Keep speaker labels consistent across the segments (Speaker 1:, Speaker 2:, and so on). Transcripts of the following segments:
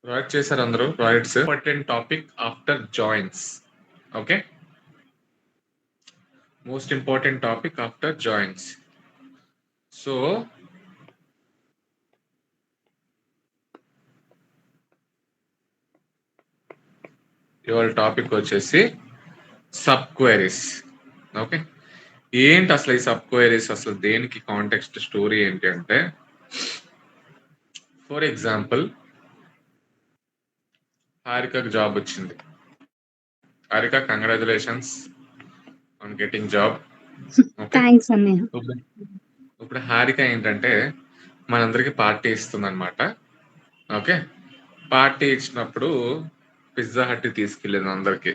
Speaker 1: Project చేశారు అందరూ projects. Important topic after joins. Okay, most important topic after joins. So ఇవాళ topic వచ్చేసి sub queries. Okay, ఏంటి అసలు ఈ సబ్ క్వైరీస్, అసలు దేనికి కాంటెక్స్ట్ స్టోరీ ఏంటి అంటే, ఫర్ ఎగ్జాంపుల్ హారికకు జాబ్ వచ్చింది. Harika, congratulations on getting job.
Speaker 2: Thanks అన్నయ్య.
Speaker 1: ఇప్పుడు హారిక ఏంటంటే మనందరికి పార్టీ ఇస్తుంది అనమాట. ఓకే, పార్టీ ఇచ్చినప్పుడు పిజ్జా హట్ తీసుకెళ్ళింది అందరికి.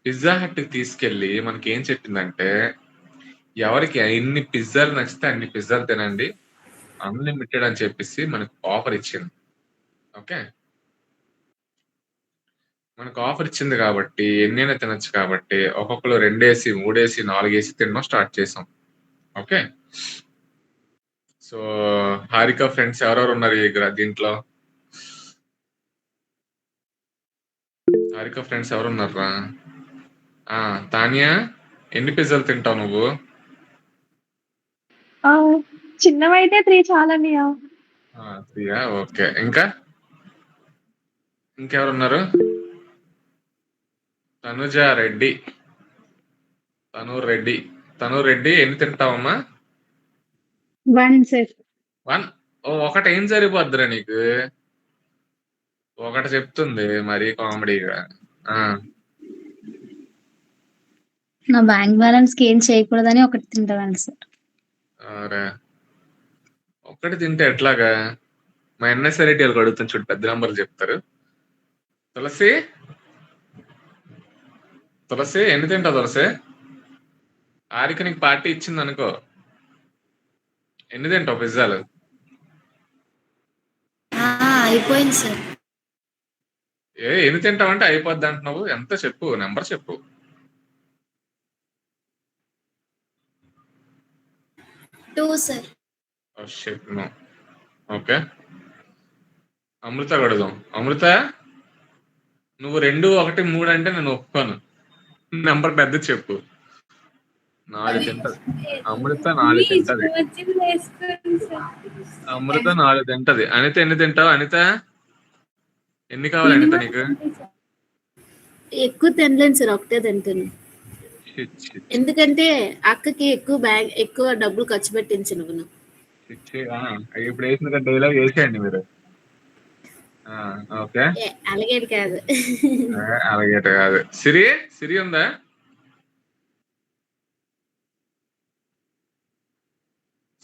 Speaker 1: పిజ్జా హట్ తీసుకెళ్ళి మనకి ఏం చెప్పిందంటే, ఎవరికి ఎన్ని పిజ్జాలు నచ్చితే అన్ని పిజ్జాలు తినండి, అన్లిమిటెడ్ అని చెప్పేసి మనకు ఆఫర్ ఇచ్చింది. ఓకే, మనకు ఆఫర్ ఇచ్చింది కాబట్టి ఎన్నైనా తినొచ్చు కాబట్టి ఒక్కొక్కరు 2 వేసి 3 వేసి 4 వేసి తినడం స్టార్ట్ చేసాం. ఓకే, సో హారిక ఫ్రెండ్స్ ఎవరెవరు ఉన్నారు దీంట్లో? హారిక ఫ్రెండ్స్ ఎవరున్నారా? తానియా, ఎన్ని పిజ్జాలు తింటావు నువ్వు?
Speaker 2: చిన్నవైతే 3 చాలన్నయ్య.
Speaker 1: 3. ఓకే, ఇంకా ఇంకెవరున్నారు? తనుజ రెడ్డి. తను రెడ్డి ఎన్ని తింటావమ్మా?
Speaker 2: 1 సార్.
Speaker 1: 1. ఒకటి ఏం సరిపోద్దిరా నీకు? ఒకటి చెప్తుంది మరి కామెడీగా.
Speaker 2: నా బ్యాంక్ బ్యాలెన్స్ కి ఏం చేయకూడదని ఒకటి తింటాను సార్.
Speaker 1: అరే, ఒక్కటి తింటే ఎట్లాగా? మా ఎన్ఎస్ఆర్ రెడ్డి వాళ్ళకి అడుగుతాను చూడు, పెద్ద నంబర్లు చెప్తారు. తులసి ఎన్ని తింటావు తులసి? ఆరిక నీకు పార్టీ ఇచ్చింది అనుకో, ఎన్ని తింటావు పిజ్జాలు?
Speaker 3: అయిపోయింది సార్.
Speaker 1: ఎన్ని తింటావంటే అయిపోద్ది అంటున్నావు. ఎంత చెప్పు, నెంబర్ చెప్పు.
Speaker 3: 2 సార్.
Speaker 1: ఓకే, అమృత అడుగుదాం. అమృత, నువ్వు 2, 1, 3 అంటే నేను ఒప్పుకోను. నెంబర్ పెద్ద చెప్పు. 4 తింటది అమృత. 4 తింటది అమృత. 4 తింటది. అనిత ఎన్ని తింటావు? అనిత ఎన్ని కావాలి అనిత నీకు?
Speaker 3: ఎక్కువ తినలేను సార్, ఒకటే తింటాను. ఎందుకంటే అక్కకి ఎక్కువ డబ్బులు ఖర్చు పెట్టించను.
Speaker 1: ఇప్పుడు వేసిన డైలాగ్ వేసేయండి మీరు. ఓకే,
Speaker 3: అలాగేటి కాదు.
Speaker 1: అలాగేట కాదు. సిరి ఉందా?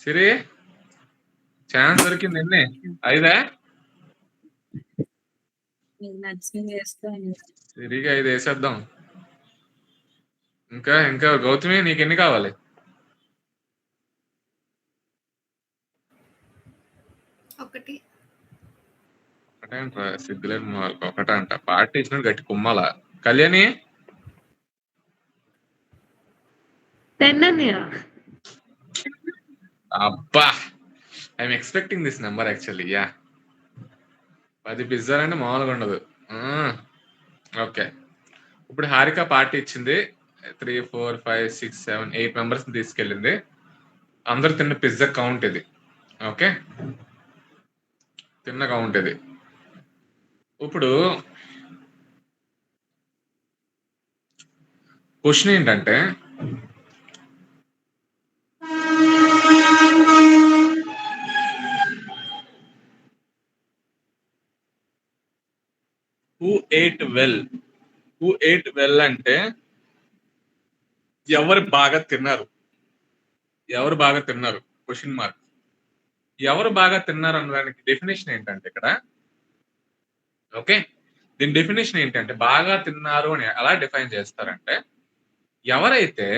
Speaker 1: సిరి ఛాన్స్ దొరికింది. ఎన్ని? 5? సిరికి 5 వేసేద్దాం. ఇంకా గౌతమి, నీకు ఎన్ని కావాలి?
Speaker 3: ఒకటి.
Speaker 1: ఒకటేంట్రా సిగ్గులేని వాళ్ళకి ఒకటంట. పార్టీ ఇచ్చిన గట్టి కుమ్మాల. కళ్యాణి
Speaker 2: 10
Speaker 1: అబ్బా, I'm expecting this number actually. 10 పిజ్జాలు అంటే మామూలుగా ఉండదు. ఓకే, ఇప్పుడు హారిక పార్టీ ఇచ్చింది. 3, 4, 5, 6, 7, 8 మెంబర్స్ తీసుకెళ్ళింది. అందరు తిన్న పిజ్జా కౌంట్ ఇది. ఓకే, తిన్న కౌంట్ ఇది. ఇప్పుడు క్వశ్చన్ ఏంటంటే, హూ ఏట్ వెల్ అంటే ఎవరు బాగా తిన్నారు? Question mark. ఎవరు బాగా తిన్నారు అన్నదానికి డెఫినేషన్ ఏంటంటే ఇక్కడ, ఓకే, దీని డెఫినేషన్ ఏంటంటే, బాగా తిన్నారు అని ఎలా డిఫైన్ చేస్తారంటే, ఎవరైతే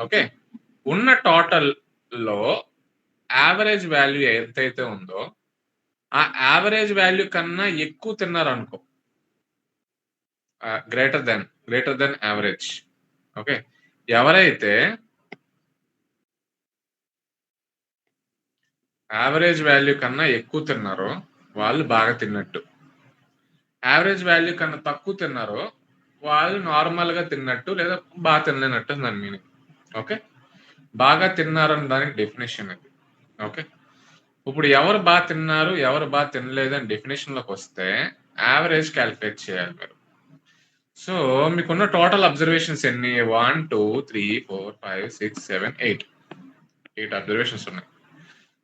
Speaker 1: ఓకే ఉన్న టోటల్ లో యావరేజ్ వాల్యూ ఎంతైతే ఉందో ఆ యావరేజ్ వాల్యూ కన్నా ఎక్కువ తిన్నారు అనుకో, గ్రేటర్ దెన్ యావరేజ్. ఓకే, ఎవరైతే యావరేజ్ వాల్యూ కన్నా ఎక్కువ తిన్నారో వాళ్ళు బాగా తిన్నట్టు. యావరేజ్ వాల్యూ కన్నా తక్కువ తిన్నారో వాళ్ళు నార్మల్ గా తిన్నట్టు లేదా బాగా తినలేనట్టు దాని మీనింగ్. ఓకే, బాగా తిన్నారు అని దానికి డెఫినేషన్ ఇది. ఓకే, ఇప్పుడు ఎవరు బాగా తిన్నారు ఎవరు బాగా తినలేదు అని డెఫినేషన్ లోకి వస్తే యావరేజ్ క్యాలిక్యులేట్ చేయాలి మీరు. సో మీకున్న టోటల్ అబ్జర్వేషన్స్ ఎన్ని? 1 2 3 4 5 6 7 8 అబ్జర్వేషన్స్ ఉన్నాయి.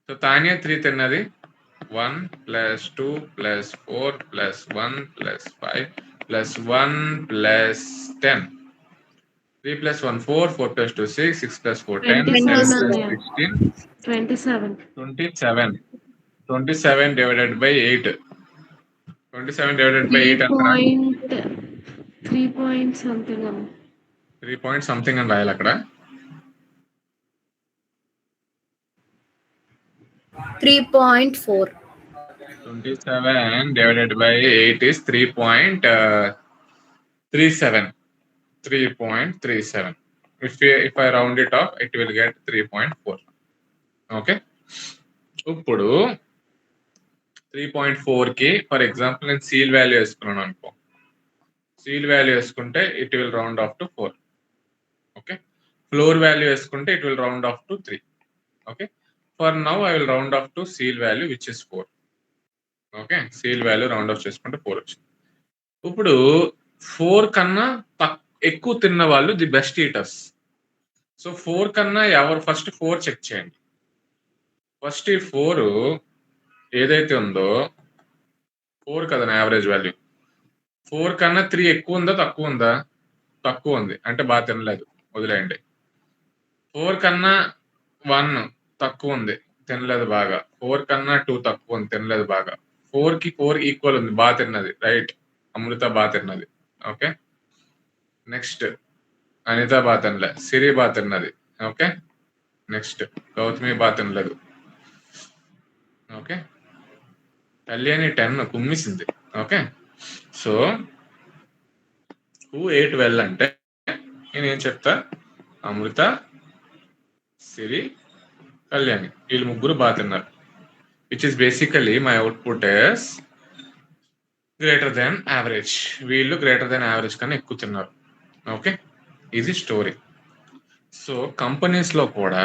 Speaker 1: సో తానియా 3 తిన్నది 1 + 2 + 4 + 1 + 5 + 1 + 10. 3 + 1 4, 4 + 2 6, 6 + 4 10, 10 + 16 27. 27 divided by 8. 27 divided by 8 అంటారా?
Speaker 3: 3 point something.
Speaker 1: 3 point something అని రాయాలి అక్కడ.
Speaker 3: 3.4.
Speaker 1: 27 divided by 8 is 3.37. 3.37. If I round it off, it will get 3.4. Okay, ఇప్పుడు 3.4 కి ఫర్ ఎగ్జాంపుల్ నేను సీల్ వాల్యూ వేసుకున్నాను అనుకో. సీల్ వాల్యూ వేసుకుంటే it will round off to 4. Okay, floor value వేసుకుంటే it will round off to 3. Okay, for now I will round off to ceil value which is 4. Okay, ceil value round off చేసుకుంటే 4 వచ్చింది. ఇప్పుడు 4 కన్నా ఎక్కువ తిన్న వాళ్ళు the best eaters. So 4 కన్నా ఎవరు ఫస్ట్ 4 చెక్ చేయండి. ఫస్ట్ ఈ 4 ఏదైతే ఉందో 4 కదా నా యావరేజ్ వాల్యూ. 4 కన్నా 3 ఎక్కువ ఉందా తక్కువ ఉందా? తక్కువ ఉంది, అంటే బాగా తినలేదు, వదిలేయండి. 4 కన్నా 1 తక్కువ ఉంది, తినలేదు బాగా. 4 కన్నా 2 తక్కువ ఉంది, తినలేదు బాగా. 4 కి 4 ఈక్వల్ ఉంది, బాగా తిన్నది. రైట్, అమృత బాగా తిన్నది. ఓకే, నెక్స్ట్ అనిత బాగా తినలే, సిరి బాగా తిన్నది. ఓకే, నెక్స్ట్ గౌతమి బాగా తినలేదు. ఓకే, కళ్యాణి 10 కుమ్మిసింది. Okay, so who ate well అంటే నేనేం చెప్తా, అమృత, సిరి, కళ్యాణి, వీళ్ళు ముగ్గురు బాగా తిన్నారు. Which is basically my output is greater than average. వీళ్ళు గ్రేటర్ దెన్ యావరేజ్ కన్నా ఎక్కువ తిన్నారు. ఓకే, ఇది స్టోరీ. సో కంపెనీస్ లో కూడా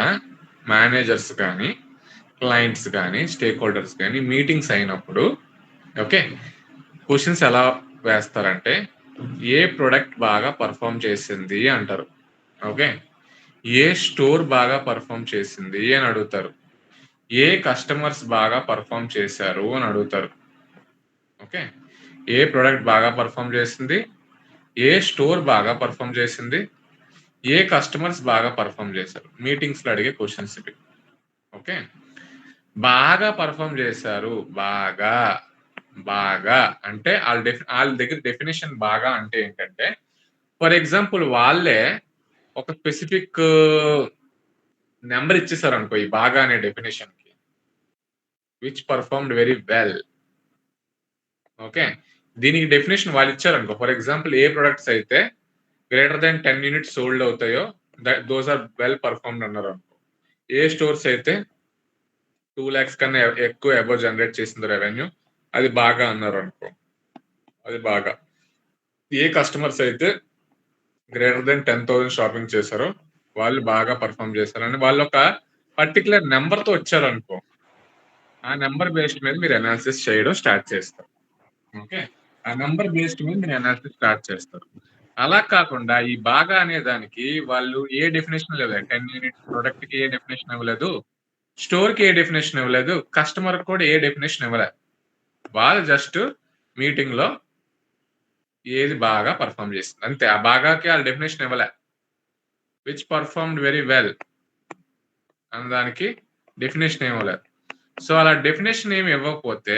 Speaker 1: మేనేజర్స్ కానీ క్లయింట్స్ కానీ స్టేక్ హోల్డర్స్ కానీ మీటింగ్స్ అయినప్పుడు ఓకే క్వశ్చన్స్ ఎలా వేస్తారంటే ఏ ప్రొడక్ట్ బాగా పర్ఫామ్ చేసింది అంటారు. ఓకే, ఏ స్టోర్ బాగా పర్ఫామ్ చేసింది అని అడుగుతారు. ఏ కస్టమర్స్ బాగా పర్ఫామ్ చేశారు అని అడుగుతారు. ఓకే, ఏ ప్రొడక్ట్ బాగా పర్ఫామ్ చేసింది, ఏ స్టోర్ బాగా పర్ఫామ్ చేసింది, ఏ కస్టమర్స్ బాగా పర్ఫామ్ చేశారు. మీటింగ్స్ లో అడిగే క్వశ్చన్స్ ఇవి. ఓకే, బాగా పర్ఫామ్ చేశారు, బాగా బాగా అంటే వాళ్ళ దగ్గర డెఫినేషన్ బాగా అంటే ఏంటంటే ఫర్ ఎగ్జాంపుల్ వాళ్ళే ఒక స్పెసిఫిక్ నెంబర్ ఇచ్చేసారు అనుకో ఈ బాగా అనే డెఫినేషన్ కి, which performed very well. Okay, దీనికి డెఫినేషన్ వాళ్ళు ఇచ్చారు అనుకో. ఫర్ ఎగ్జాంపుల్ ఏ ప్రొడక్ట్స్ అయితే గ్రేటర్ దెన్ 10 యూనిట్స్ సోల్డ్ అవుతాయో దోస్ ఆర్ వెల్ పర్ఫార్మ్డ్ అన్నారు అనుకో. ఏ స్టోర్స్ అయితే 2 lakhs కన్నా ఎక్కువ అబౌవ్ జనరేట్ చేసింది రెవెన్యూ, అది బాగా అన్నారు అనుకో, అది బాగా. ఏ కస్టమర్స్ అయితే గ్రేటర్ దెన్ 10,000 షాపింగ్ చేశారో వాళ్ళు బాగా పర్ఫామ్ చేశారని వాళ్ళు ఒక పర్టికులర్ నెంబర్ తో వచ్చారు అనుకో, ఆ నెంబర్ బేస్డ్ మీద మీరు అనాలిసిస్ చేయడం స్టార్ట్ చేస్తారు. ఓకే, ఆ నెంబర్ బేస్డ్ మీద మీరు అనాలిసిస్ స్టార్ట్ చేస్తారు. అలా కాకుండా ఈ బాగా అనే దానికి వాళ్ళు ఏ డెఫినేషన్ ఇవ్వలేదు. 10 యూనిట్స్ ప్రొడక్ట్ కి ఏ డెఫినేషన్ ఇవ్వలేదు, స్టోర్ కి ఏ డెఫినేషన్ ఇవ్వలేదు, కస్టమర్ కూడా ఏ డెఫినేషన్ ఇవ్వలేదు. వాళ్ళు జస్ట్ మీటింగ్ లో ఏది బాగా పర్ఫామ్ చేస్తుంది అంతే. ఆ బాగాకి వాళ్ళ డెఫినేషన్ ఇవ్వలే. విచ్ పర్ఫార్మ్డ్ వెరీ వెల్ అన్నదానికి డెఫినేషన్ ఏమి ఇవ్వలేదు. సో అలా డెఫినేషన్ ఏమి ఇవ్వకపోతే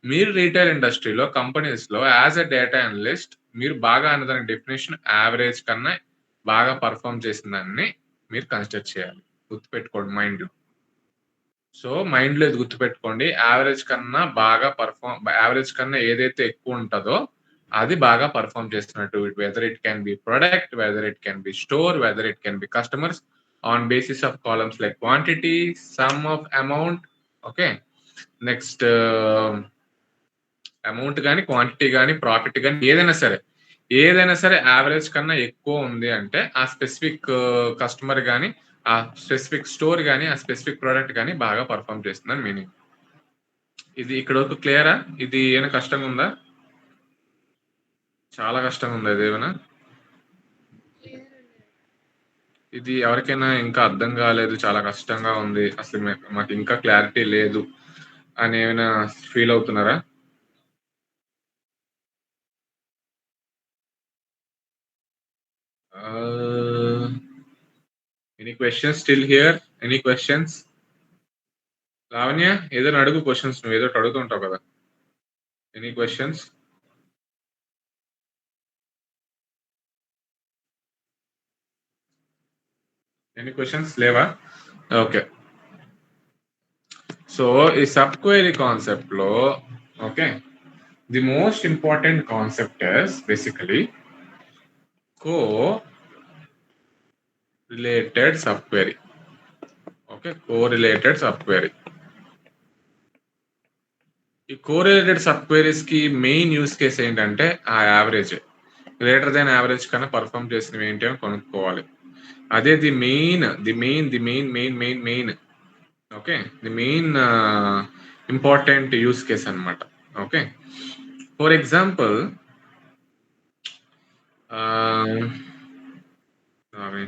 Speaker 1: మీరు రీటైల్ ఇండస్ట్రీలో కంపెనీస్ లో యాజ్ ఎ డేటా అనలిస్ట్ మీరు బాగా అన్నదానికి డెఫినేషన్ యావరేజ్ కన్నా బాగా పర్ఫామ్ చేసిన దాన్ని మీరు కన్సిడర్ చేయాలి. గుర్తుపెట్టుకోండి మైండ్ లో. సో మైండ్ లో ఇది గుర్తుపెట్టుకోండి, యావరేజ్ కన్నా బాగా యావరేజ్ కన్నా ఏదైతే ఎక్కువ ఉంటుందో అది బాగా పర్ఫామ్ చేస్తున్నట్టు. Whether it can be product, whether it can be store, whether it can be customers on basis of columns like quantity, some of amount. Okay, next amount కానీ, క్వాంటిటీ కానీ, ప్రాఫిట్ కానీ ఏదైనా సరే యావరేజ్ కన్నా ఎక్కువ ఉంది అంటే ఆ స్పెసిఫిక్ కస్టమర్ కానీ, ఆ స్పెసిఫిక్ స్టోర్ కానీ, ఆ స్పెసిఫిక్ ప్రోడక్ట్ కానీ బాగా పర్ఫామ్ చేస్తుందని మీనింగ్. ఇది ఇక్కడ వరకు క్లియరా? ఇది ఏమైనా కష్టంగా ఉందా? చాలా కష్టంగా ఉందా ఇది ఏమైనా? ఇది ఎవరికైనా ఇంకా అర్థం కాలేదు, చాలా కష్టంగా ఉంది, అసలు మాకు ఇంకా క్లారిటీ లేదు అని ఏమైనా ఫీల్ అవుతున్నారా? Any questions still here? Any questions? Lavanya ఏదో అడుగు క్వశ్చన్స్, నువ్వు ఏదో అడుగుతుంటావు కదా. Any questions? ఎనీ క్వశ్చన్స్ లేవా? ఓకే. సో ఈ సబ్ క్వెరీ కాన్సెప్ట్ లో okay the most important concept is basically co-related subquery. Okay, co-related subquery. ఈ కోరిలేటెడ్ సబ్ క్వెరీస్ కి మెయిన్ యూస్ కేస్ ఏంటంటే ఆ యావరేజ్ గ్రేటర్ దాన్ యావరేజ్ కన్నా perform చేసినవి ఏంటి అని కొనుక్కోవాలి. అదే the main okay the main important use case అన్నమాట. ఓకే, ఫర్ ఎగ్జాంపుల్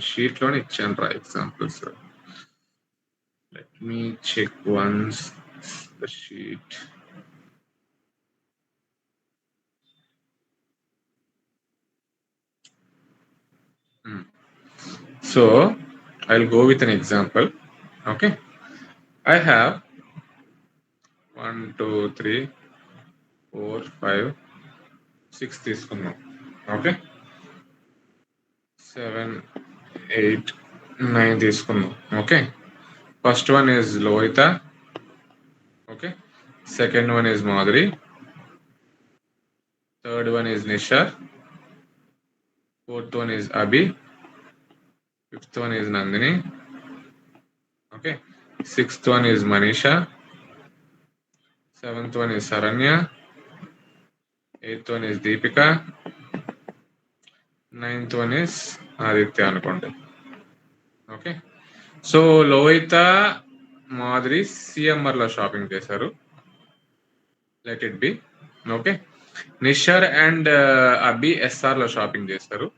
Speaker 1: షీట్ లోనే ఇచ్చాను రా examples. Let me check once the sheet. So I'll go with an example. Okay, I have 1 2 3 4 5 6 తీసుకున్నాం. ఓకే, 7 8 9 తీసుకున్నాం. Okay, first one is Lohitha. Okay, second one is Madhuri, third one is Nishar, fourth one is Abhi, fifth one is Nandini. Okay, sixth one is Manisha, seventh one is Saranya, eighth one is Deepika, ninth one is Aditya అనుకోండి. Okay, so Lohitha Madhuri CMR లో shopping చేశారు, let it be. Okay, Nishar and Abhi SR లో shopping చేశారు.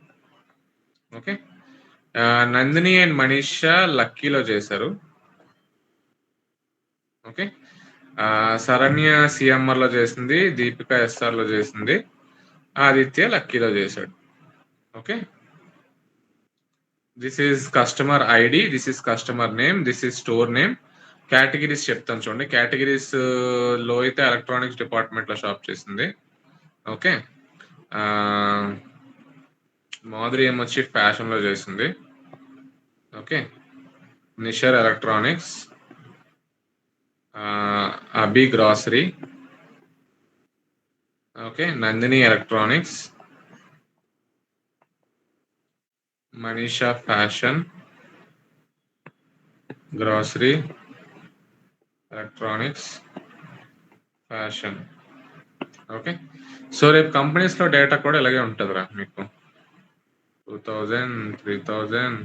Speaker 1: Okay, Nandini and Manisha లక్కీలో చేశారు. Okay, Saranya CMR లో చేసింది, Deepika SR లో చేసింది, ఆదిత్య లక్కీలో చేశాడు. Okay, this is customer ID, this is customer name, this is store name. Categories చెప్తాను చూడండి. కేటగిరీస్ లో అయితే ఎలక్ట్రానిక్స్ డిపార్ట్మెంట్ లో షాప్ చేసింది. ఓకే, మాధురి ఏమొచ్చి ఫ్యాషన్ లో చేసింది. Okay, Nishar electronics, Abhi grocery. Okay, Nandini electronics, Manisha fashion, grocery, electronics, fashion. Okay, so రేపు కంపెనీస్ లో డేటా కూడా ఇలాగే ఉంటుందిరా మీకు. 2000 3000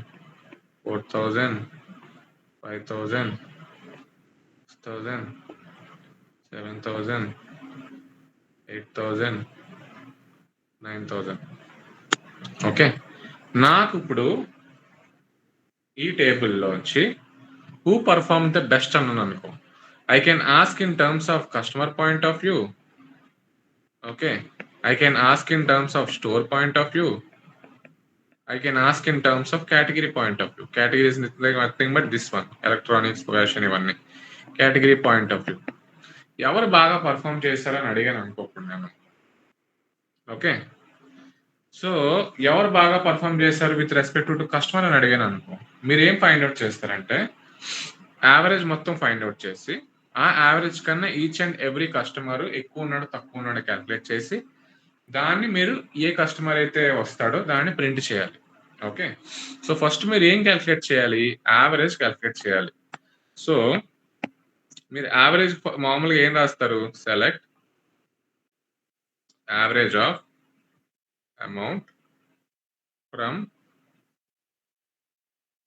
Speaker 1: 4000 5000 6000 7000 8000 9000. ఓకే, నాకు ఇప్పుడు ఈ టేబుల్లోంచి హూ పర్ఫార్మ్ ద బెస్ట్ అన్నాను అనుకో, I can ask in terms of customer point of view. Okay, I can ask in terms of store point of view. I can ask in terms of category point of view. Category is nothing but this one, electronics, fashion, ఇవన్నీ category point of view. ఎవరు బాగా perform చేస్తారని అడిగాను అనుకోకుండా నేను. Okay, so ఎవరు బాగా perform చేస్తారు విత్ రెస్పెక్ట్ టు కస్టమర్ అని అడిగాను అనుకో, మీరు ఏం ఫైండ్ అవుట్ చేస్తారంటే యావరేజ్ మొత్తం ఫైండ్ అవుట్ చేసి ఆ యావరేజ్ కన్నా ఈచ్ అండ్ ఎవ్రీ కస్టమర్ ఎక్కువ ఉన్నాడు తక్కువ ఉన్నాడు క్యాల్కులేట్ చేసి దాన్ని మీరు ఏ కస్టమర్ అయితే వస్తాడో దాన్ని ప్రింట్ చేయాలి. ఓకే, సో ఫస్ట్ మీరు ఏం క్యాల్కులేట్ చేయాలి? యావరేజ్ క్యాల్కులేట్ చేయాలి. సో మీరు యావరేజ్ మామూలుగా ఏం రాస్తారు? Select average of amount from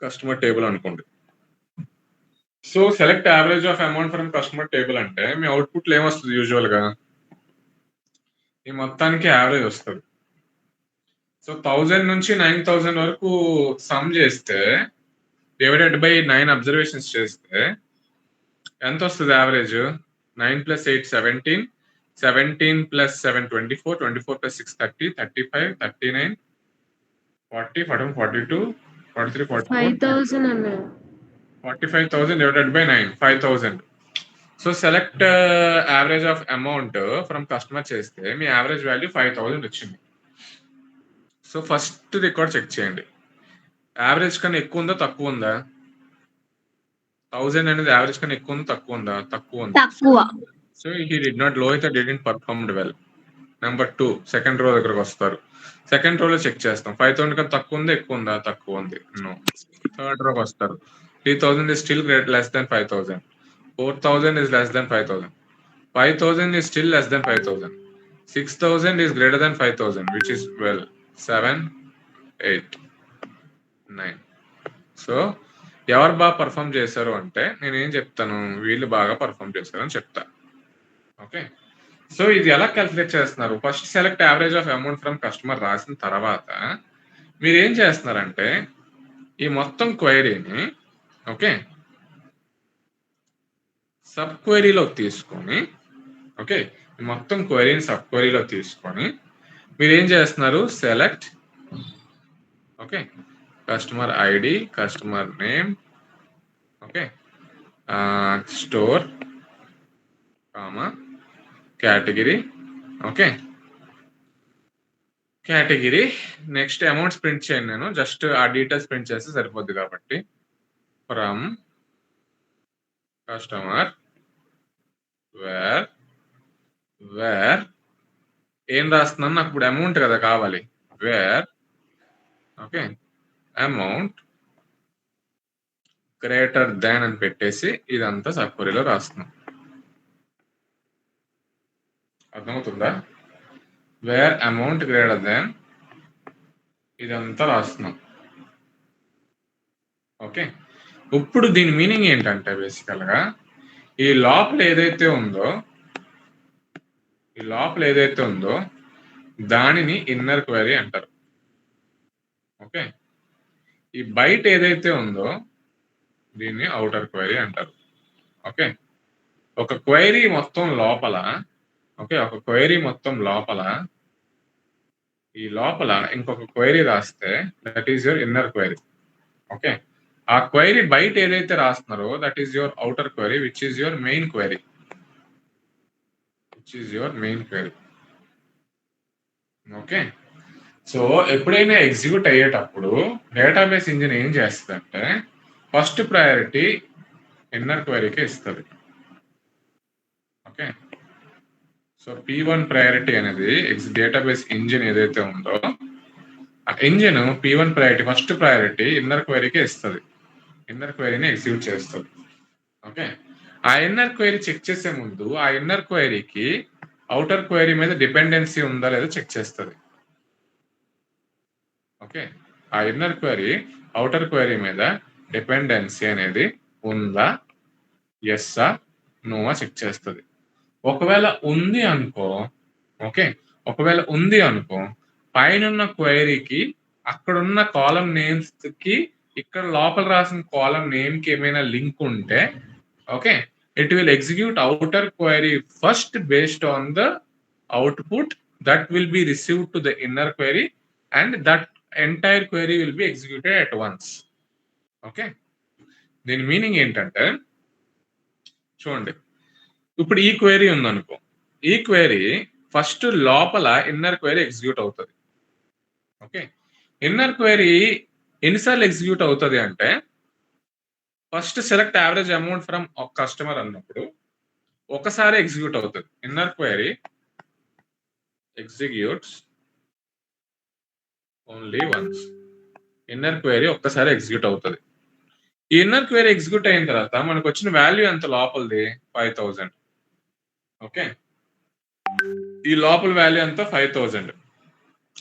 Speaker 1: customer table అనుకోండి. So select average of amount from customer table అంటే మీ అవుట్పుట్లో ఏమొస్తుంది యూజువల్గా ఈ మొత్తానికి యావరేజ్ వస్తుంది. సో 1000 నుంచి 9000 వరకు సమ్ చేస్తే డివైడెడ్ బై 9 అబ్జర్వేషన్స్ చేస్తే ఎంత వస్తుంది యావరేజ్? 9 + 8 17, 17 + 7 24, 24 + 6 30, 35, 39, 40, 41, 42, 43, 44,
Speaker 3: 5,000 అన్నారు.
Speaker 1: 45,000 divided by 9, 5,000. So select average of amount from customer చేస్తే మీ యావరేజ్ వాల్యూ 5,000 వచ్చింది. సో ఫస్ట్ రికార్డ్ చెక్ చేయండి, యావరేజ్ కన్నా ఎక్కువ ఉందా తక్కువ ఉందా? 1000 అనేది యావరేజ్ కన్నా ఎక్కువ ఉందా తక్కువ ఉందా? తక్కువ ఉంది.
Speaker 2: తక్కువ.
Speaker 1: So he did not Lohith didn't performed well. Number 2 second row దగ్గరకు వస్తారు. సెకండ్ రోలో చెక్ చేస్తాం 5,000 కన్నా తక్కువ ఉందా ఎక్కువ ఉందా? తక్కువ ఉంది. నో. థర్డ్ రోకి వస్తారు 3,000 is still less than 5,000. 4,000 is less than 5,000. 5,000 is still less than 5,000. 6,000 is greater than 5,000, which is 12, 7, 8, 9. So ఎవరు బాగా పర్ఫామ్ చేశారు అంటే నేను ఏం చెప్తాను, వీళ్ళు బాగా పర్ఫామ్ చేశారు అని చెప్తా. ఓకే, సో ఇది ఎలా క్యాల్కులేట్ చేస్తున్నారు? First select average of amount from customer రాసిన తర్వాత మీరు ఏం చేస్తున్నారంటే ఈ మొత్తం క్వైరీని ఓకే సబ్ క్వైరీలోకి తీసుకొని ఓకే ఈ మొత్తం క్వైరీని సబ్ క్వైరీలో తీసుకొని మీరు ఏం చేస్తున్నారు, select okay customer ID, customer name, okay store comma category, okay category. Next amounts print చేయండి, నేను జస్ట్ ఆ డీటెయిల్స్ ప్రింట్ చేస్తే సరిపోద్ది కాబట్టి ఫ్రమ్ కస్టమర్ వేర్ ఏం రాస్తున్నాను, నాకు ఇప్పుడు అమౌంట్ కదా కావాలి, where okay amount greater than అని పెట్టేసి ఇదంతా సబ్ క్వెరీలో రాస్తున్నాం. అర్థమవుతుందా? వేర్ అమౌంట్ గ్రేటర్ దాన్ ఇదంతా రాస్తున్నాం. ఓకే, ఇప్పుడు దీని మీనింగ్ ఏంటంటే బేసికల్ గా ఈ లోపల ఏదైతే ఉందో దానిని ఇన్నర్ క్వెరీ అంటారు. ఓకే, ఈ బయట ఏదైతే ఉందో దీన్ని అవుటర్ క్వెరీ అంటారు. ఓకే, ఒక క్వెరీ మొత్తం లోపల ఈ లోపల ఇంకొక క్వెరీ రాస్తే that is your inner query. Okay, ఆ క్వెరీ బయట ఏదైతే రాస్తున్నారో that is your outer query which is your main query. Okay, so ఎప్పుడైనా ఎగ్జిక్యూట్ అయ్యేటప్పుడు డేటాబేస్ ఇంజిన్ ఏం చేస్తుందంటే ఫస్ట్ ప్రయారిటీ ఇన్నర్ క్వెరీకి ఇస్తుంది. ఓకే, సో P1 ప్రయారిటీ అనేది డేటాబేస్ ఇంజిన్ ఏదైతే ఉందో ఆ engine P1 priority first priority inner క్వెరీకి ఇస్తుంది, ఇన్నర్ క్వెరీని ఎగ్జిక్యూట్ చేస్తుంది. ఓకే, ఆ ఇన్నర్ క్వెరీ చెక్ చేసే ముందు ఆ ఇన్నర్ క్వెరీకి అవుటర్ క్వెరీ మీద డిపెండెన్సీ ఉందా లేదా చెక్ చేస్తుంది. ఓకే, ఆ ఇన్నర్ క్వెరీ అవుటర్ క్వెరీ మీద డిపెండెన్సీ అనేది ఉందా, ఎస్సా నోవా చెక్ చేస్తుంది. ఒకవేళ ఉంది అనుకో పైన క్వెరీకి అక్కడున్న కాలం నేమ్స్ కి ఇక్కడ లోపల రాసిన కాలం నేమ్ కి ఏమైనా లింక్ ఉంటే okay it will execute outer query first based on the output that will be received to the inner query and that entire query will be executed at once. Okay, దీని meaning ఏంటంటే చూడండి, ఇప్పుడు ఈ query ఉందనుకో, ఈ query first లోపల inner query execute అవుతుంది. Okay, inner query ఎన్నిసార్లు ఎగ్జిక్యూట్ అవుతుంది అంటే first select average amount from customer అన్నప్పుడు ఒకసారి ఎగ్జిక్యూట్ అవుతుంది. Inner query executes only once. Inner query ఒక్కసారి ఎగ్జిక్యూట్ అవుతుంది. ఈ ఇన్నర్ క్వెరీ ఎగ్జిక్యూట్ అయిన తర్వాత మనకు వచ్చిన వాల్యూ ఎంత లోపలిది 5,000. ఓకే, ఈ లోపల వాల్యూ ఎంత 5000.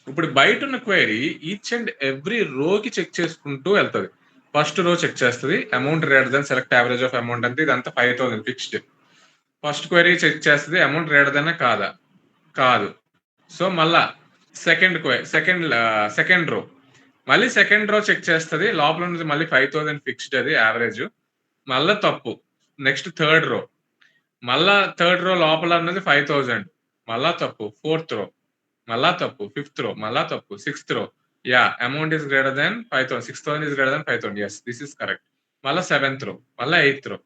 Speaker 1: ఇప్పుడు బయట ఉన్న క్వైరీ ఈచ్ అండ్ ఎవ్రీ రోకి చెక్ చేసుకుంటూ వెళ్తుంది. ఫస్ట్ రో చెక్ చేస్తుంది, amount greater than select average of amount అంటే ఇదంతా 5000 ఫిక్స్డ్. ఫస్ట్ క్వైరీ చెక్ చేస్తుంది, అమౌంట్ గ్రేటర్ దెన్ కాదా, కాదు. సో మళ్ళా సెకండ్ రో మళ్ళీ సెకండ్ రో చెక్ చేస్తుంది, లోపల ఉన్నది మళ్ళీ 5000 ఫిక్స్డ్, అది యావరేజ్, మళ్ళా తప్పు. నెక్స్ట్ థర్డ్ రో, మళ్ళా థర్డ్ రో లోపల ఉన్నది 5000, మళ్ళా తప్పు. ఫోర్త్ రో మళ్ళా తప్పు. ఫిఫ్త్ రో మళ్ళా తప్పు. Sixth row amount is greater than 5000, 6000 is greater than 5000, yes this is correct. మళ్ళా సెవెంత్ రో, మళ్ళా ఎయిత్ రో.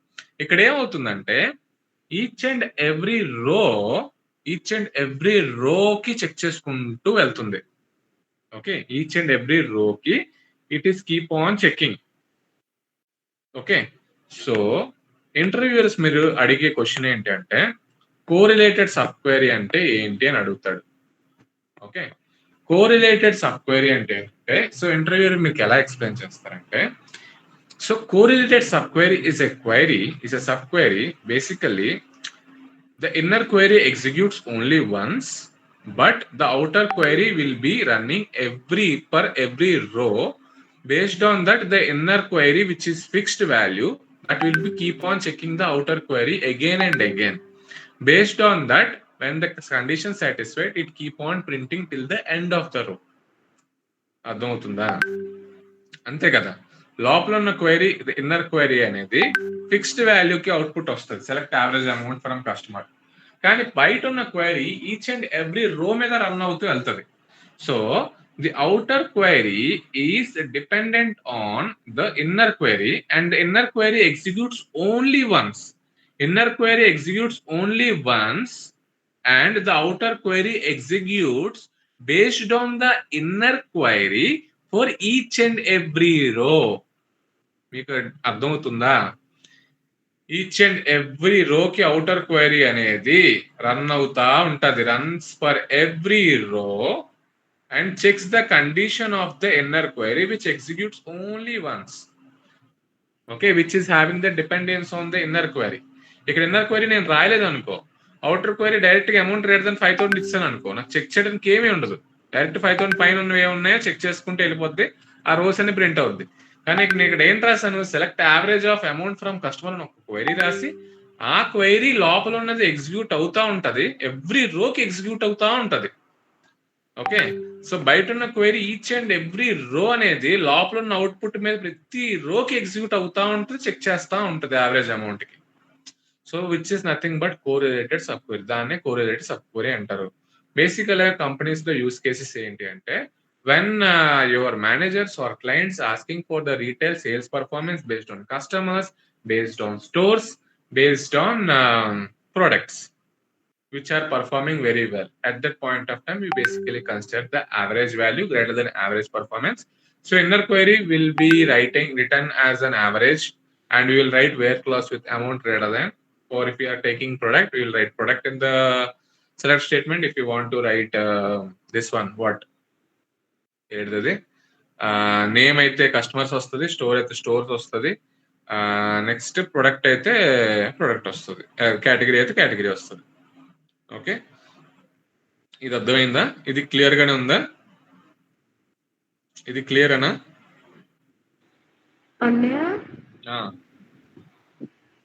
Speaker 1: ఇక్కడ ఏమవుతుందంటే ఈచ్ అండ్ ఎవ్రీ రోకి చెక్ చేసుకుంటూ వెళ్తుంది. ఓకే, ఈచ్ అండ్ ఎవ్రీ రోకి it is keep on checking. Okay, so interviewers మీరు అడిగే క్వశ్చన్ ఏంటి అంటే కోరిలేటెడ్ సబ్ క్వెరీ అంటే ఏంటి అని అడుగుతాడు. ఓకే, కోరిలేటెడ్ సబ్ క్వెరీ అంటే సో ఇంటర్వ్యూయర్ మీకు ఎలా ఎక్స్ప్లెయిన్ చేస్తారంటే, so correlated sub query is a sub query. Basically the inner query executes only once, but the outer query will be running per every row. Based on that, the inner query, which is fixed value, that will be keep on checking the outer query again and again. Based on that, when the condition satisfied, it keep on printing till the end of the row. అర్థమవుతుందా? అంతే కదా. లోపల ఉన్న query inner query అనేది fixed వాల్యూకి output వస్తుంది, select average amount from customer. కానీ బయట ఉన్న క్వైరీ ఈచ్ అండ్ ఎవ్రీ రో మీద రన్ అవుతూ వెళ్తుంది. So the outer query is dependent on the inner query and the inner query executes only once. Inner query executes only once and the outer query executes based on the inner query for each and every row. మీకు అర్థమవుతుందా? Each and every రోకి outer query అనేది run అవుతా ఉంటది, runs for every row and checks the condition of the inner query which executes only once. Okay, which is having the dependence on the inner query. ఇక్కడ inner query నేను రాయలేదు అనుకో, outer query direct గా amount greater than 5000 ఇచ్చాను అనుకో, నాకు check చేయడానికి ఏమీ ఉండదు. డైరెక్ట్ 5000 పైన ఉన్నవి ఏమున్నాయో చెక్ చేసుకుంటే వెళ్ళిపోద్ది, ఆ రోస్ అన్ని ప్రింట్ అవుద్ది. కానీ ఇక్కడ ఏం రాశాను, select average of amount from customer అని ఒక క్వైరీ రాసి ఆ క్వైరీ లోపల ఉన్నది ఎగ్జిక్యూట్ అవుతా ఉంటది, ఎవ్రీ రోకి ఎగ్జిక్యూట్ అవుతా ఉంటది. ఓకే, సో బయట ఉన్న క్వైరీ ఈచ్ అండ్ ఎవ్రీ రో అనేది లోపల ఉన్న అవుట్పుట్ మీద ప్రతి రోకి ఎగ్జిక్యూట్ అవుతా ఉంటుంది, చెక్ చేస్తా ఉంటది యావరేజ్ అమౌంట్ కి. So which is nothing but correlated sub query. దాన్నే కోరిలేటెడ్ సబ్ క్వెరీ అంటారు. బేసికల్ గా కంపెనీస్ లో యూస్ కేసెస్ ఏంటి అంటే, when your managers are clients asking for the retail sales performance based on customers, based on stores, based on products which are performing very well. At that point of time, we basically consider the average value greater than average performance. So inner query will be written as an average, and we will write where clause with amount greater than. Or if you are taking product, we will write product in the select statement. If you want to write this one, what? Name అయితే customers వస్తుంది, store అయితే stores వస్తుంది, next product అయితే product వస్తుంది, category అయితే category వస్తుంది. Okay, ఇది అర్థమైందా? ఇది క్లియర్ గానే ఉందా? ఇది క్లియర్ అనా?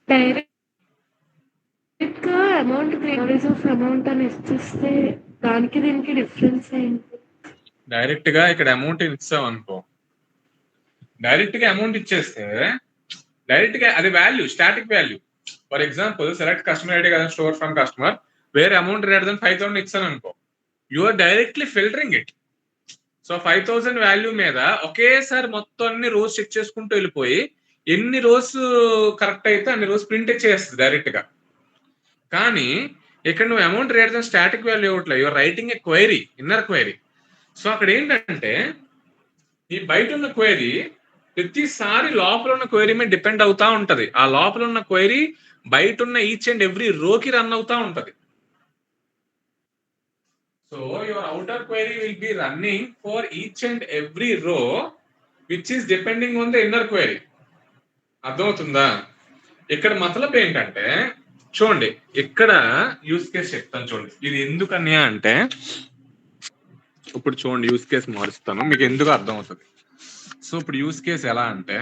Speaker 3: డైరెక్ట్ గా అమౌంట్ యావరేజ్ ఆఫ్ అమౌంట్ అని ఇస్తే దానికి దీనికి డిఫరెన్స్ ఏంటి?
Speaker 1: డైరెక్ట్ గా ఇక్కడ అమౌంట్ ఇచ్చాం అనుకో, డైరెక్ట్ గా అమౌంట్ ఇచ్చేస్తే డైరెక్ట్ గా అది value, static value. For example select customer ID కదా, store from customer, where amount greater than 5000 ఇచ్చాను అనుకో, you are directly filtering it. So 5000 value మీద ఒకేసారి మొత్తం అన్ని రోజ్ చెక్ చేసుకుంటూ వెళ్ళిపోయి ఎన్ని రోజ్ కరెక్ట్ అయితే అన్ని రోజ్ ప్రింట్ చేస్తుంది డైరెక్ట్ గా. కానీ ఇక్కడ నువ్వు amount greater than static value ఇవ్వట్లేదు, your writing a query, inner query. So అక్కడ ఏంటంటే ఈ బయట ఉన్న క్వైరీ ప్రతిసారి లోపల ఉన్న క్వైరీ మీద డిపెండ్ అవుతా ఉంటది. ఆ లోపల ఉన్న క్వైరీ బయట ఉన్న ఈచ్ అండ్ ఎవ్రీ రోకి రన్ అవుతా ఉంటది. So your outer query will be running for each and every row which is depending on the inner query. అర్థమవుతుందా? ఇక్కడ మతలబ్ ఏంటంటే చూడండి ఇక్కడ యూస్ కేస్ చెప్తాను చూడండి. ఇది ఎందుకని అంటే ఇప్పుడు చూడండి యూస్ కేస్ మారుస్తాను మీకు ఎందుకు అర్థం అవుతుంది. సో ఇప్పుడు యూస్ కేస్ ఎలా అంటే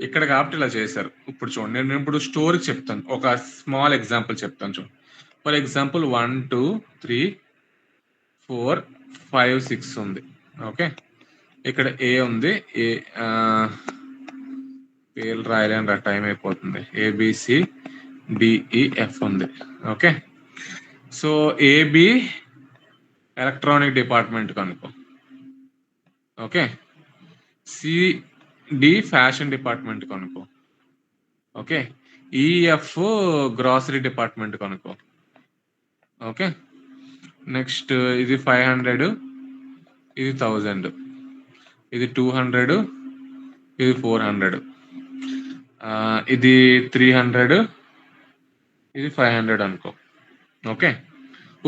Speaker 1: ఇక్కడ కాబట్టి ఇలా చేశారు. ఇప్పుడు చూడండి నేను ఇప్పుడు స్టోరీ చెప్తాను. ఒక స్మాల్ ఎగ్జాంపుల్ చెప్తాను చూడండి. ఫర్ ఎగ్జాంపుల్ 1 2 3 4 5 6 ఉంది. ఓకే, ఇక్కడ ఏ ఉంది. ఏ పేర్లు రాయలేని టైం అయిపోతుంది. ఏబిసి డిఈఎఫ్ ఉంది. Okay, so AB electronic department కనుకో. ఓకే, సిడి ఫ్యాషన్ డిపార్ట్మెంట్ కనుకో. ఓకే, ఈఎఫ్ గ్రాసరీ డిపార్ట్మెంట్ కనుకో. ఓకే, నెక్స్ట్ ఇది 500, ఇది 1000, ఇది 200, ఇది 400, ఇది 300, ఇది 500 అనుకో. ఓకే,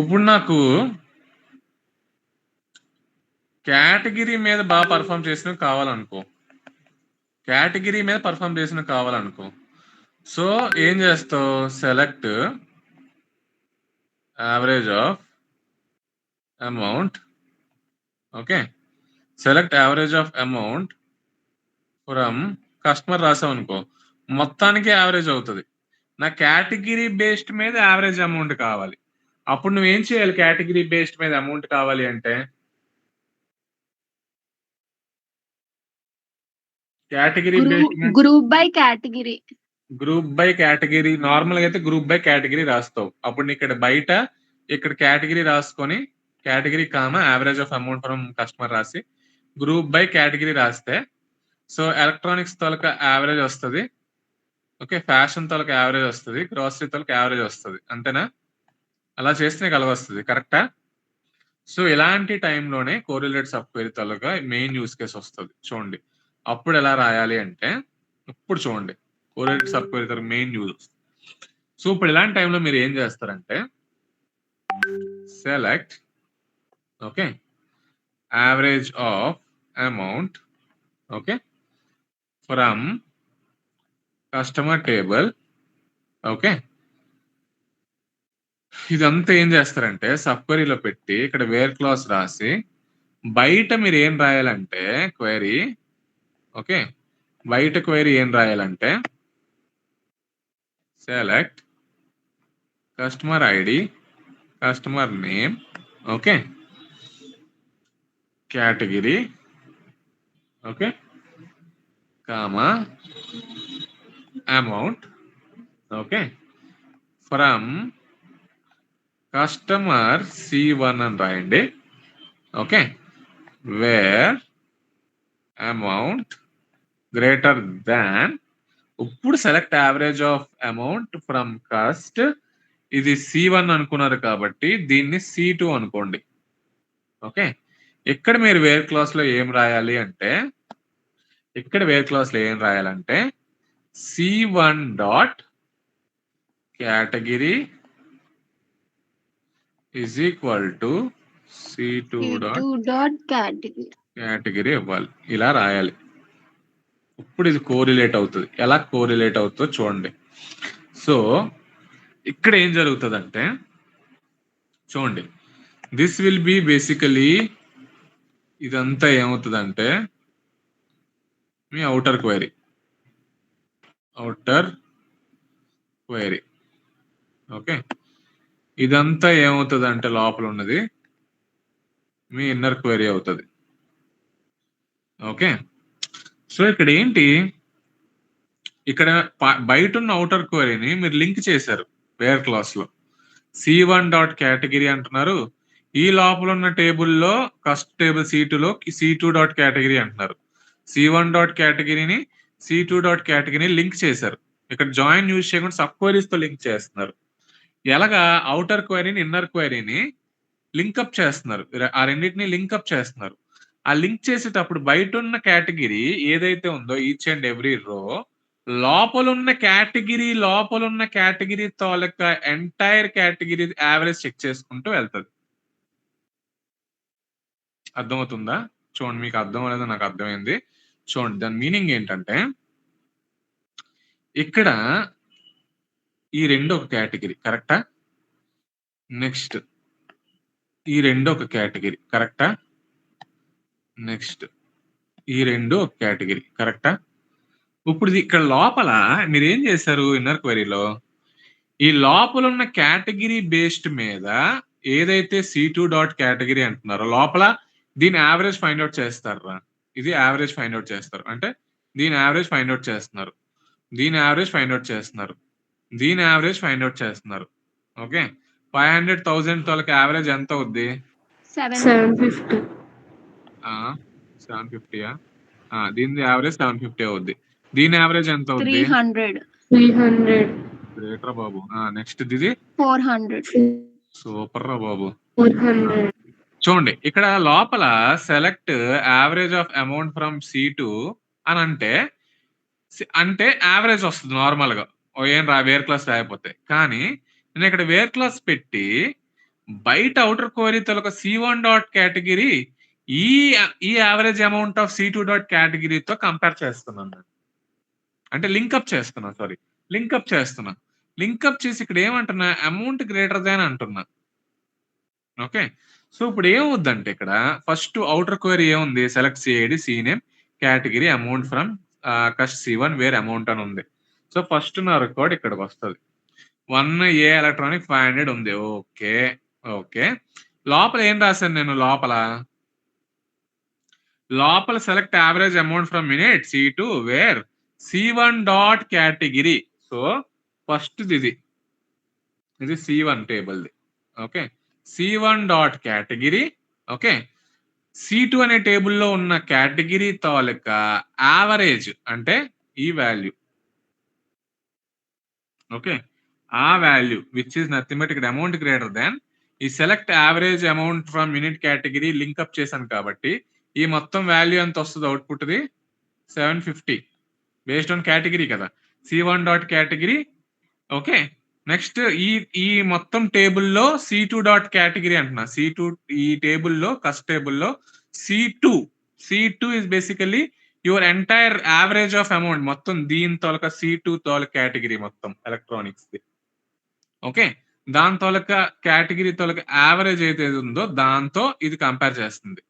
Speaker 1: ఇప్పుడు నాకు కేటగిరీ మీద బాగా పర్ఫామ్ చేసిన కావాలనుకో. కేటగిరీ మీద పర్ఫామ్ చేసిన కావాలనుకో. సో ఏం చేస్తావు? Select average of amount. Okay, select average of amount from customer రాసావు అనుకో, మొత్తానికి యావరేజ్ అవుతుంది. నా కేటగిరీ బేస్డ్ మీద యావరేజ్ అమౌంట్ కావాలి. అప్పుడు నువ్వేం చేయాలి? కేటగిరీ బేస్డ్ మీద అమౌంట్ కావాలి అంటే category based
Speaker 3: group by category.
Speaker 1: Group by category. Normal గా అయితే గ్రూప్ బై కేటగిరీ రాస్తావు. అప్పుడు నీ ఇక్కడ బయట ఇక్కడ కేటగిరీ రాసుకొని category comma average of amount from customer రాసి గ్రూప్ బై కేటగిరీ రాస్తే సో ఎలక్ట్రానిక్స్ తోలక యావరేజ్ వస్తుంది. ఓకే, ఫ్యాషన్ తోలక యావరేజ్ వస్తుంది, గ్రోసరీ తోలక యావరేజ్ వస్తుంది. అంతేనా? అలా చేస్తే నీకు అలాగ వస్తుంది. కరెక్టా? సో ఇలాంటి టైంలోనే కోరిలేట్ సబ్ క్వెరీ తోలక మెయిన్ యూస్ కేస్ వస్తుంది. చూడండి అప్పుడు ఎలా రాయాలి అంటే ఇప్పుడు చూడండి కోరిలేట్ సబ్ క్వెరీ తోలక మెయిన్ యూజ్. సో ఇప్పుడు ఇలాంటి టైంలో మీరు ఏం చేస్తారంటే select okay average of amount okay from customer table. Okay, ఇదంతా ఏం చేస్తారంటే సబ్ క్వెరీలో పెట్టి ఇక్కడ వేర్ క్లాస్ రాసి బయట మీరు ఏం రాయాలంటే క్వెరీ. ఓకే, బయట క్వెరీ ఏం రాయాలంటే select customer ID, customer name, okay, category, okay, comma amount, okay, from customer C1 అని రాయండి. Okay, where amount greater than. ఇప్పుడు select average of amount from cust. ఇది C1 అనుకున్నారు కాబట్టి దీన్ని C2 అనుకోండి. ఓకే, ఇక్కడ మీరు వేర్ క్లాస్ లో ఏం రాయాలి అంటే ఇక్కడ వేర్ క్లాస్ లో ఏం రాయాలంటే C1 dot category is equal to C2
Speaker 3: dot
Speaker 1: category ఇవ్వాలి. ఇలా రాయాలి. ఇప్పుడు ఇది కోరిలేట్ అవుతుంది. ఎలా కోరిలేట్ అవుతుందో చూడండి. సో ఇక్కడ ఏం జరుగుతుంది అంటే చూడండి దిస్ విల్ బి బేసికలీ ఇదంతా ఏమవుతుందంటే మీ అవుటర్ క్వైరీ. ఓకే, ఇదంతా ఏమవుతుంది అంటే లోపల ఉన్నది మీ ఇన్నర్ క్వెరీ అవుతుంది. ఓకే, సో ఇక్కడ ఏంటి ఇక్కడ బయట ఉన్న అవుటర్ క్వెరీని మీరు లింక్ చేశారు వేర్ క్లాస్ లో. C1 డాట్ కేటగిరీ అంటున్నారు. ఈ లోపల ఉన్న టేబుల్లో కస్ట్ టేబుల్ C2లో C2 డాట్ కేటగిరీ అంటున్నారు. C1 డాట్ కేటగిరీని C2 డాట్ కేటగిరీని లింక్ చేశారు. ఇక్కడ జాయిన్ యూజ్ చేయకుండా సబ్ క్వెరీస్ తో లింక్ చేస్తున్నారు. ఎలాగా అవుటర్ క్వెరీని ఇన్నర్ క్వెరీని లింకప్ చేస్తున్నారు. ఆ రెండింటిని లింకప్ చేస్తున్నారు. ఆ లింక్ చేసేటప్పుడు బయట ఉన్న కేటగిరీ ఏదైతే ఉందో ఈచ్ అండ్ ఎవ్రీ రో లోపల ఉన్న కేటగిరీ తాలూకా ఎంటైర్ కేటగిరీ యావరేజ్ చెక్ చేసుకుంటూ వెళ్తుంది. అర్థమవుతుందా? చూడండి, మీకు అర్థం అనేది నాకు అర్థమైంది. చూడండి దాని మీనింగ్ ఏంటంటే ఇక్కడ ఈ 2 ఒక కేటగిరీ కరెక్టా? నెక్స్ట్ ఈ 2 ఒక కేటగిరీ కరెక్టా? నెక్స్ట్ ఈ 2 ఒక కేటగిరీ కరెక్టా? ఇప్పుడు ఇక్కడ లోపల మీరేం చేశారు ఇన్నర్ క్వెరీలో, ఈ లోపల ఉన్న కేటగిరీ బేస్డ్ మీద ఏదైతే C2 డాట్ కేటగిరీ అంటున్నారో లోపల దీని యావరేజ్ ఫైండ్ అవుట్ చేస్తారా? ఇది యావరేజ్ ఫైండ్ అవుట్ చేస్తారు. అంటే దీని యావరేజ్ ఫైండ్ అవుట్ చేస్తున్నారు, దీని యావరేజ్ ఫైండ్ అవుట్ చేస్తున్నారు, దీని యావరేజ్ ఫైండ్ అవుట్ చేస్తున్నారు. ఓకే, 500,000 తోలకి యావరేజ్ ఎంత అవుద్ది?
Speaker 3: 750.
Speaker 1: 750. దీని యావరేజ్ 750 అవుద్ది. దీని యావరేజ్ ఎంత అవుద్ది?
Speaker 3: 300.
Speaker 1: గ్రేటర్ బాబు. నెక్స్ట్ ఇది
Speaker 2: 400.
Speaker 1: సూపర్ రా బాబు.
Speaker 3: 400.
Speaker 1: చూడండి ఇక్కడ లోపల select average of amount from C2 అని అంటే యావరేజ్ వస్తుంది నార్మల్ గా. ఏం వేర్ క్లాస్ రాయకపోతే. కానీ నేను ఇక్కడ వేర్ క్లాస్ పెట్టి బయట అవుటర్ క్వరీ తొలక C1 డాట్ కేటగిరీ ఈ average amount of C2 dot కేటగిరీతో కంపేర్ చేస్తున్నాను. అంటే లింకప్ చేస్తున్నా, సారీ లింకప్ చేస్తున్నా. లింకప్ చేసి ఇక్కడ ఏమంటున్నా, అమౌంట్ గ్రేటర్ దాన్ అంటున్నా. ఓకే, సో ఇప్పుడు ఏమవుద్దంటే ఇక్కడ ఫస్ట్ అవుటర్ క్వరీ ఏముంది, select CID C name category amount from cust C1 where amount అని ఉంది. సో ఫస్ట్ నా రికార్డ్ ఇక్కడికి వస్తుంది. 1A ఎలక్ట్రానిక్ 500 ఉంది. ఓకే ఓకే, లోపల ఏం రాశాను నేను, లోపల select average amount from minute C2 where C1 dot category. So first ఇది C1 table. Okay, C1 dot category. Okay, C2 అనే టేబుల్లో ఉన్న కేటగిరీ తాలూకా యావరేజ్ అంటే ఈ వాల్యూ. ఓకే, ఆ value which is nothing but ఇక్కడ అమౌంట్ గ్రేటర్ దాన్ ఈ select average amount from unit category link up చేశాను కాబట్టి ఈ మొత్తం వాల్యూ ఎంత వస్తుంది output the 750 based on category కదా, C1 dot category. Okay, next ఈ మొత్తం టేబుల్లో C2 డాట్ కేటగిరీ అంటున్నా. C2 ఈ టేబుల్లో కస్ట్ టేబుల్లో C2 is basically your entire average of amount మొత్తం దీని తోలక C2 తోలక కేటగిరీ మొత్తం ఎలక్ట్రానిక్స్ ది. ఓకే, దాని తోలక కేటగిరీ తోలక యావరేజ్ అయితే ఉందో దాంతో ఇది కంపేర్ చేస్తుంది.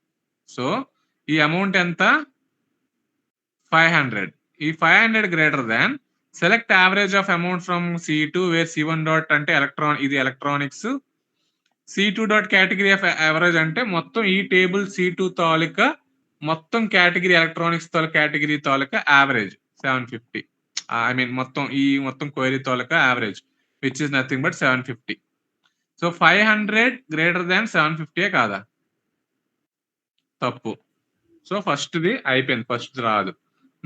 Speaker 1: సో ఈ అమౌంట్ ఎంత, 500. ఈ 500 greater than select average of amount from C2 where C1 dot అంటే ఇది electronics, C2 dot category of average అంటే మొత్తం ఈ టేబుల్ C2 తాలూకా మొత్తం కేటగిరీ ఎలక్ట్రానిక్స్ తాలూకా కేటగిరీ తాలూకా యావరేజ్ 750. ఐ మీన్ మొత్తం క్వైరీ తాలూకా average which is nothing but 750. So 500 greater than 750 కాదా? తప్పు. సో ఫస్ట్ది అయిపోయింది, ఫస్ట్ రాదు.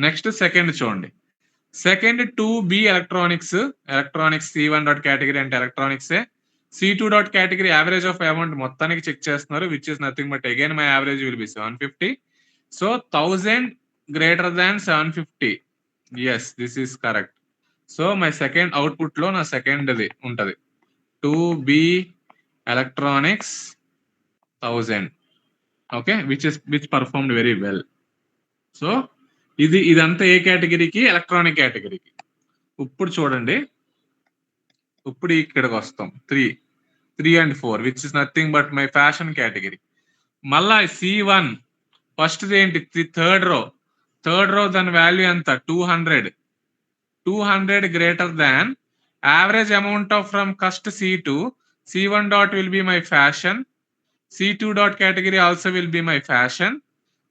Speaker 1: నెక్స్ట్ సెకండ్ చూడండి. Second 2B electronics C1 dot category అంటే ఎలక్ట్రానిక్సే. C2 dot category average of amount మొత్తానికి చెక్ చేస్తున్నారు which is nothing but again my average will be 750. So 1000 greater than 750. Yes, this is correct. So my second output లో నా సెకండ్ది ఉంటది 2B electronics 1000. Okay, which performed very well. So ఇదంతా ఏ కేటగిరీకి, electronic కేటగిరీకి. ఇప్పుడు చూడండి, ఇప్పుడు ఇక్కడికి వస్తాం 3 and 4 which is nothing but my fashion category. మళ్ళా C1 ఫస్ట్ ఏంటి, థర్డ్ రో దాని వాల్యూ ఎంత, 200 greater than average amount of from cust C2. C1 dot will be my fashion, C2 dot category also will be my fashion.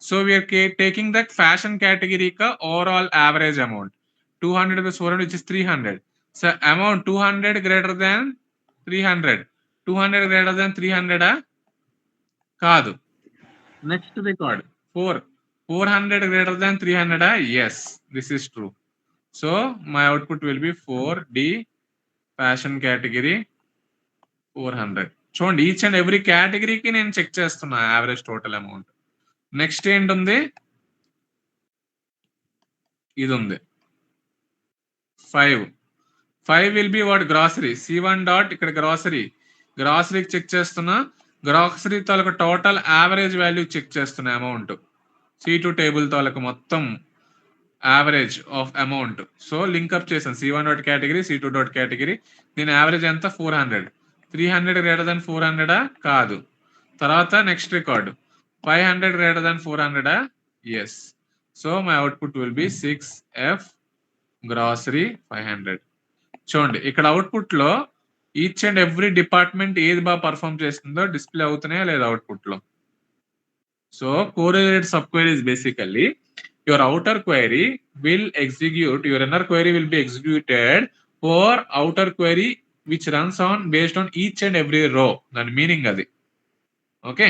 Speaker 1: So we are taking that fashion category ka overall average amount 200 plus 400 which is 300. So amount 200 greater than 300. 200 greater than 300 కాదు. Next record 400 greater than 300. Yes, this is true. So my output will be 4D fashion category 400. చూడండి, each and every కేటగిరీకి నేను check చేస్తున్నా average total amount. Next ఏంటుంది, ఇది ఉంది 5 will be what, grocery. C1 dot ఇక్కడ గ్రాసరీకి చెక్ చేస్తున్నా. గ్రాసరీ తాలూకు టోటల్ యావరేజ్ వాల్యూ చెక్ చేస్తున్నా అమౌంట్. C2 టేబుల్ తాలూకు మొత్తం average of amount. So link up చేశాను C1 dot category, C2 dot category. దీని యావరేజ్ ఎంత 400. 300 గ్రేటర్ దాన్ 400 కాదు. తర్వాత next record 500 greater than 400 yes. So my output will be 6F grocery 500. చూడండి ఇక్కడ అవుట్పుట్ లో ఈచ్ అండ్ ఎవ్రీ డిపార్ట్మెంట్ ఏది బాగా పర్ఫామ్ చేస్తుందో డిస్ప్లే అవుతున్నాయా లేదా అవుట్పుట్ లో. So correlated subquery is basically your outer query will execute, your inner query will be executed for outer query which runs on based on each and every row. దాని meaning అది. Okay,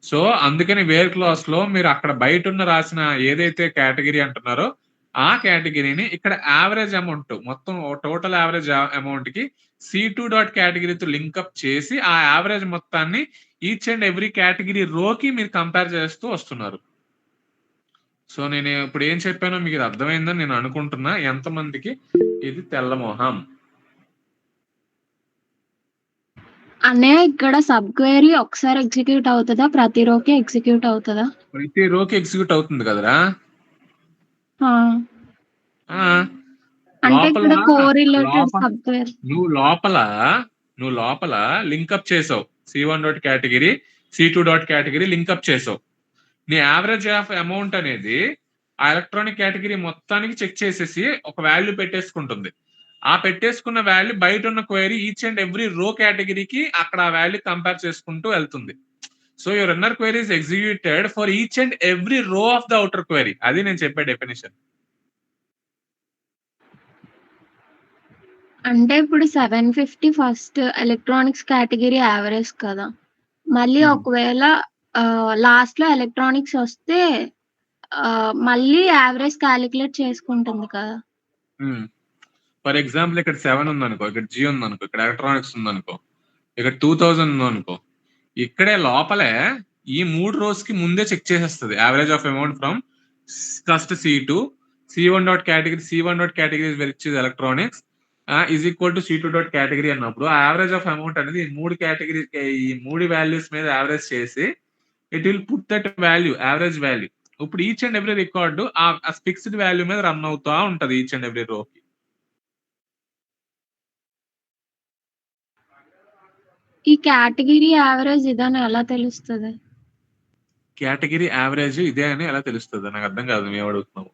Speaker 1: so అందుకని wear class లో మీరు అక్కడ బయట ఉన్న రాసిన ఏదైతే కేటగిరీ అంటున్నారో ఆ కేటగిరీని ఇక్కడ యావరేజ్ అమౌంట్ మొత్తం టోటల్ యావరేజ్ అమౌంట్ కి C2 డాట్ కేటగిరీతో లింక్అప్ చేసి ఆ యావరేజ్ మొత్తాన్ని ఈచ్ అండ్ ఎవ్రీ కేటగిరీ రోకి మీరు కంపేర్ చేస్తూ వస్తున్నారు. సో నేను ఇప్పుడు ఏం చెప్పానో మీకు ఇది అర్థమైందని నేను అనుకుంటున్నా. ఎంతమందికి ఇది తెల్లమోహం?
Speaker 2: అన్నయ్య ఇక్కడ సబ్ క్వెరీ ఒకసారి ఎగ్జిక్యూట్ అవుతుందా, ప్రతి రోకి ఎగ్జిక్యూట్ అవుతుందా?
Speaker 1: ప్రతి రోకి ఎగ్జిక్యూట్ అవుతుంది కదరా.
Speaker 2: ఆ,
Speaker 1: ఆ,
Speaker 2: అంటే ఇక్కడ
Speaker 1: లోపల
Speaker 2: కోరిలేటెడ్ సబ్ క్వెరీ.
Speaker 1: నువ్వు లోపల లింక్అప్ చేసావు. C1 dot category, C2 dot category link up చేసావు. నీ యావరేజ్ ఆఫ్ అమౌంట్ అనేది ఆ ఎలక్ట్రానిక్ కేటగిరీ మొత్తానికి చెక్ చేసేసి ఒక వాల్యూ పెట్టేసుకుంటుంది. ఆ పెట్టేసుకున్న వాల్యూ బయట ఉన్న క్వైరీ ఈచ్ అండ్ ఎవ్రీ రో కేటగిరీకి అక్కడ ఆ వాల్యూ కంపేర్ చేసుకుంటూ వెళ్తుంది. So your inner query is executed for each and every రో ఆఫ్ ద అవుటర్ క్వైరీ. అది నేను చెప్పే డెఫినేషన్.
Speaker 2: అంటే ఇప్పుడు 750 ఫస్ట్ ఎలక్ట్రానిక్స్ కేటగిరీ యావరేజ్ కదా, మళ్ళీ ఒకవేళ లాస్ట్ లో ఎలక్ట్రానిక్స్ వస్తే మళ్ళీ యావరేజ్ క్యాలిక్యులేట్ చేసుకుంటుంది కదా.
Speaker 1: ఫర్ ఎగ్జాంపుల్ ఇక్కడ 7 ఉందనుకో, ఇక్కడ G ఉందనుకో, ఇక్కడ ఎలక్ట్రానిక్స్ ఉందనుకో, ఇక్కడ 2000 ఉందనుకో, ఇక్కడే లోపలే ఈ 3 రోస్ కి ముందే చెక్ చేసేస్తుంది average of amount from first C2, C1 dot category, C1 dot category which is electronics is equal to C2 dot category అన్నప్పుడు ఆ యావరేజ్ ఆఫ్ అమౌంట్ అనేది ఈ 3 కేటగిరీ ఈ 3 వాల్యూస్ మీద యావరేజ్ చేసి it will put that value average value. ఇప్పుడు each and every record ఆ fixed value మీద రన్ అవుతా ఉంటది ఈచ్ అండ్ ఎవ్రీ రోకి.
Speaker 2: ఈ కేటగిరీ యావరేజ్ ఇదని ఎలా తెలుస్తుంది?
Speaker 1: కేటగిరీ యావరేజ్ ఇదే అని ఎలా తెలుస్తుంది? నాకు అర్థం కాదు మేము అడుగుతున్నాము.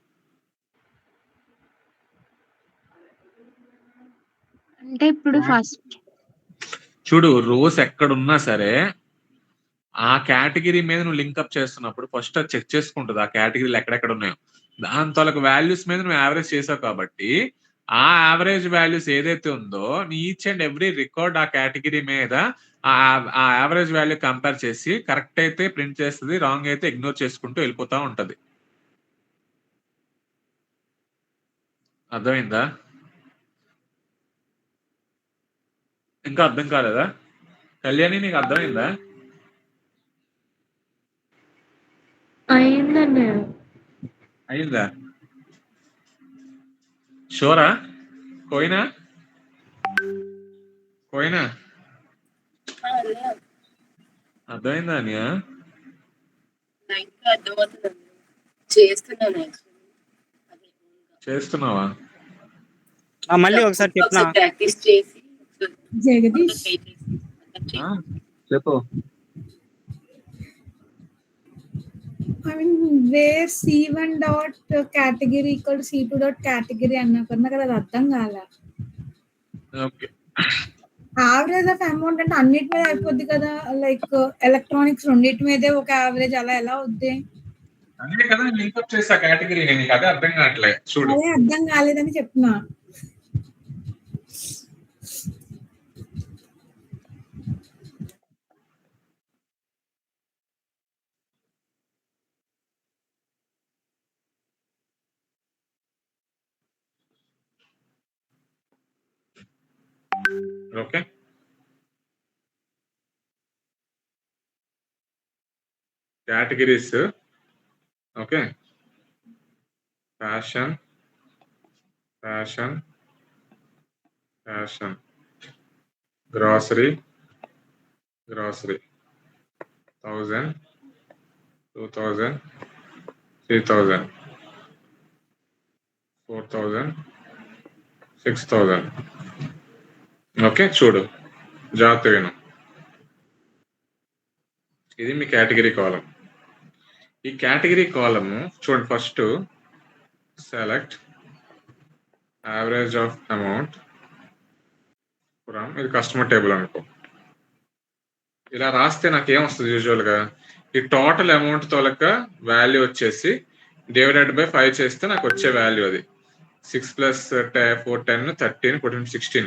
Speaker 2: అంటే ఇప్పుడు ఫస్ట్
Speaker 1: చూడు, రోస్ ఎక్కడున్నా సరే ఆ కేటగిరీ మీద నువ్వు లింక్అప్ చేస్తున్నప్పుడు ఫస్ట్ అది చెక్ చేసుకుంటుంది ఆ కేటగిరీలు ఎక్కడెక్కడ ఉన్నాయో. దాని తాలూకు వాల్యూస్ మీద నువ్వు యావరేజ్ చేసావు కాబట్టి ఆ యావరేజ్ వాల్యూస్ ఏదైతే ఉందో ఈచ్ అండ్ ఎవ్రీ రికార్డ్ ఆ కేటగిరీ మీద ఆ యావరేజ్ వాల్యూ కంపేర్ చేసి కరెక్ట్ అయితే ప్రింట్ చేస్తుంది, రాంగ్ అయితే ఇగ్నోర్ చేసుకుంటూ వెళ్ళిపోతా ఉంటది. అర్థమైందా? ఇంకా అర్థం కాలేదా కళ్యాణి? నీకు అర్థమైందా? అయిందా? షోరా? కోయినా అర్థమైందా అనియా? చేస్తున్నావా?
Speaker 4: మళ్ళీ ఒకసారి చెప్పనా?
Speaker 3: జగదీష్
Speaker 1: చెప్పు.
Speaker 5: I mean, where C1 dot category equal to C2 dot category అన్నా కదా, అది అర్థం కాలే.
Speaker 1: ఓకే,
Speaker 5: యావరేజ్ ఆఫ్ అమౌంట్ అంటే అన్నిటి మీద అయిపోద్ది కదా, లైక్ ఎలక్ట్రానిక్స్ రెండింటి మీదే ఒక యావరేజ్ అలా ఎలా అవుద్ది?
Speaker 1: అందుకే కదా లింక్అప్ చేసా కేటగిరీ. నీకు అదే అర్థం కావట్లే. చూడు,
Speaker 5: అదే అర్థం కాలేదని చెప్తున్నా.
Speaker 1: Okay, categories. Okay, fashion, grocery 1000, 2000, 3000, 4,000 6,000. Okay, చూడు జాగ్రత్త విను. ఇది మీ కేటగిరీ కాలం. ఈ కేటగిరీ కాలమ్ చూడండి, first select average of amount from, ఇది కస్టమర్ టేబుల్ అనుకో. ఇలా రాస్తే నాకు ఏమొస్తుంది యూజువల్ గా, ఈ టోటల్ అమౌంట్ తోలక వాల్యూ వచ్చేసి డివైడెడ్ బై 5 చేస్తే నాకు వచ్చే వాల్యూ అది 6 + 4 10 13 14 16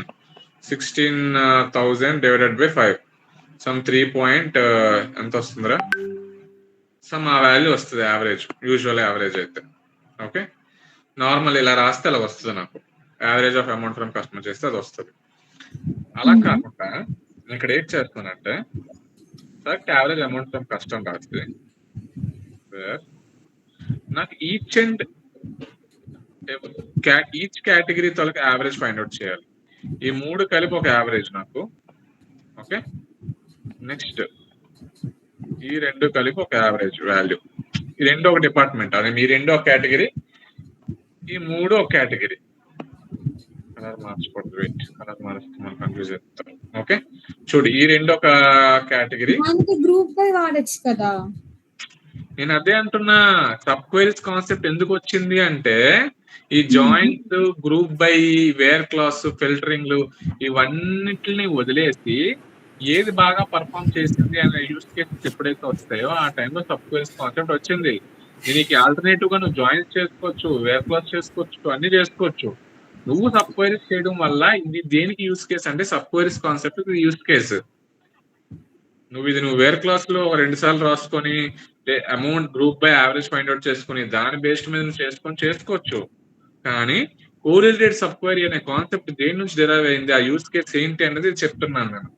Speaker 1: 16,000 డివైడెడ్ బై 5 సమ్ 3 ఎంత వస్తుందిరా, సమ్ ఆ వాల్యూ వస్తుంది యావరేజ్, యూజువల్ యావరేజ్ అయితే. ఓకే, నార్మల్ ఇలా రాస్తే అలా వస్తుంది నాకు, average of amount from customer చేస్తే అది వస్తుంది. అలా కాకుండా ఇక్కడ ఏం చేస్తానంటే select average amount from customer రాస్తే నాకు ఈచ్ కేటగిరీ తోలకి యావరేజ్ ఫైండ్ అవుట్ చేయాలి. ఈ 3 కలిపి ఒక యావరేజ్ నాకు. ఓకే, నెక్స్ట్ ఈ 2 కలిపి ఒక యావరేజ్ వాల్యూ. ఈ 2 ఒక డిపార్ట్మెంట్, అదే మీ 2 ఒక కేటగిరీ, ఈ 3 ఒక కేటగిరీ. కలర్ మార్చకూడదు, వెయిట్, కలర్ మారిస్తే మనం కన్ఫ్యూజ్ అవుతాం. ఓకే, చూడు ఈ 2 ఒక కేటగిరీ.
Speaker 5: గ్రూప్ బై వాడచ్చు కదా.
Speaker 1: నేను అదే అంటున్నా, సబ్ క్వైరీస్ కాన్సెప్ట్ ఎందుకు వచ్చింది అంటే ఈ joint, group by, where clause, ఫిల్టరింగ్లు ఇవన్నిటిని వదిలేసి ఏది బాగా పర్ఫామ్ చేసింది అనే యూస్ కేసెస్ ఎప్పుడైతే వస్తాయో ఆ టైంలో సబ్ క్వైరీస్ కాన్సెప్ట్ వచ్చింది. దీనికి ఆల్టర్నేటివ్ గా నువ్వు జాయిన్స్ చేసుకోవచ్చు, వేర్ క్లాస్ చేసుకోవచ్చు, అన్ని చేసుకోవచ్చు. నువ్వు సబ్ క్వైరీస్ చేయడం వల్ల ఇది దేనికి యూస్ కేస్ అంటే sub queries concept use case. నువ్వు వేర్ క్లాస్ లో 2 సార్లు రాసుకొని amount group by average find out చేసుకుని దాని బేస్డ్ మీద నువ్వు చేసుకోవచ్చు. కానీ కోరిలేటెడ్ సబ్ క్వైరీ అనే కాన్సెప్ట్ దేని నుంచి డిరైవ్ అయింది, ఆ యూస్ కేస్ ఏంటి అనేది చెప్తున్నాను నేను.